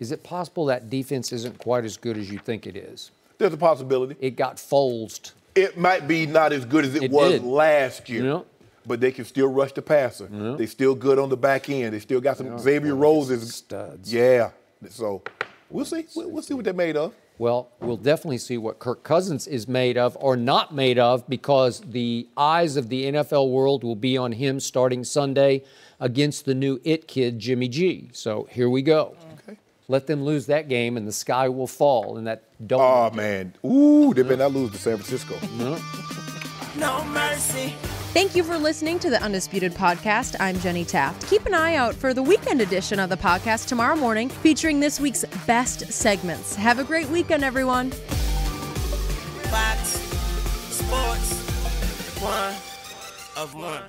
Speaker 4: Is it possible that defense isn't quite as good as you think it is?
Speaker 3: There's a possibility.
Speaker 4: It got Folesed.
Speaker 3: It might be not as good as it was
Speaker 4: did.
Speaker 3: last year.
Speaker 4: Yep.
Speaker 3: But they can still rush the passer.
Speaker 4: Yep.
Speaker 3: They still good on the back end. They still got some Xavier Rose is
Speaker 4: studs.
Speaker 3: Yeah. So we'll see. We'll see what they're made of.
Speaker 4: Well, we'll definitely see what Kirk Cousins is made of or not made of, because the eyes of the NFL world will be on him starting Sunday against the new it kid, Jimmy G. So here we go.
Speaker 3: Okay.
Speaker 4: Let them lose that game and the sky will fall in that dome.
Speaker 3: Oh, man. Ooh, they better not lose to San Francisco.
Speaker 7: No mercy.
Speaker 1: Thank you for listening to the Undisputed podcast. I'm Jenny Taft. Keep an eye out for the weekend edition of the podcast tomorrow morning, featuring this week's best segments. Have a great weekend, everyone.
Speaker 7: Fox Sports 1 of 1.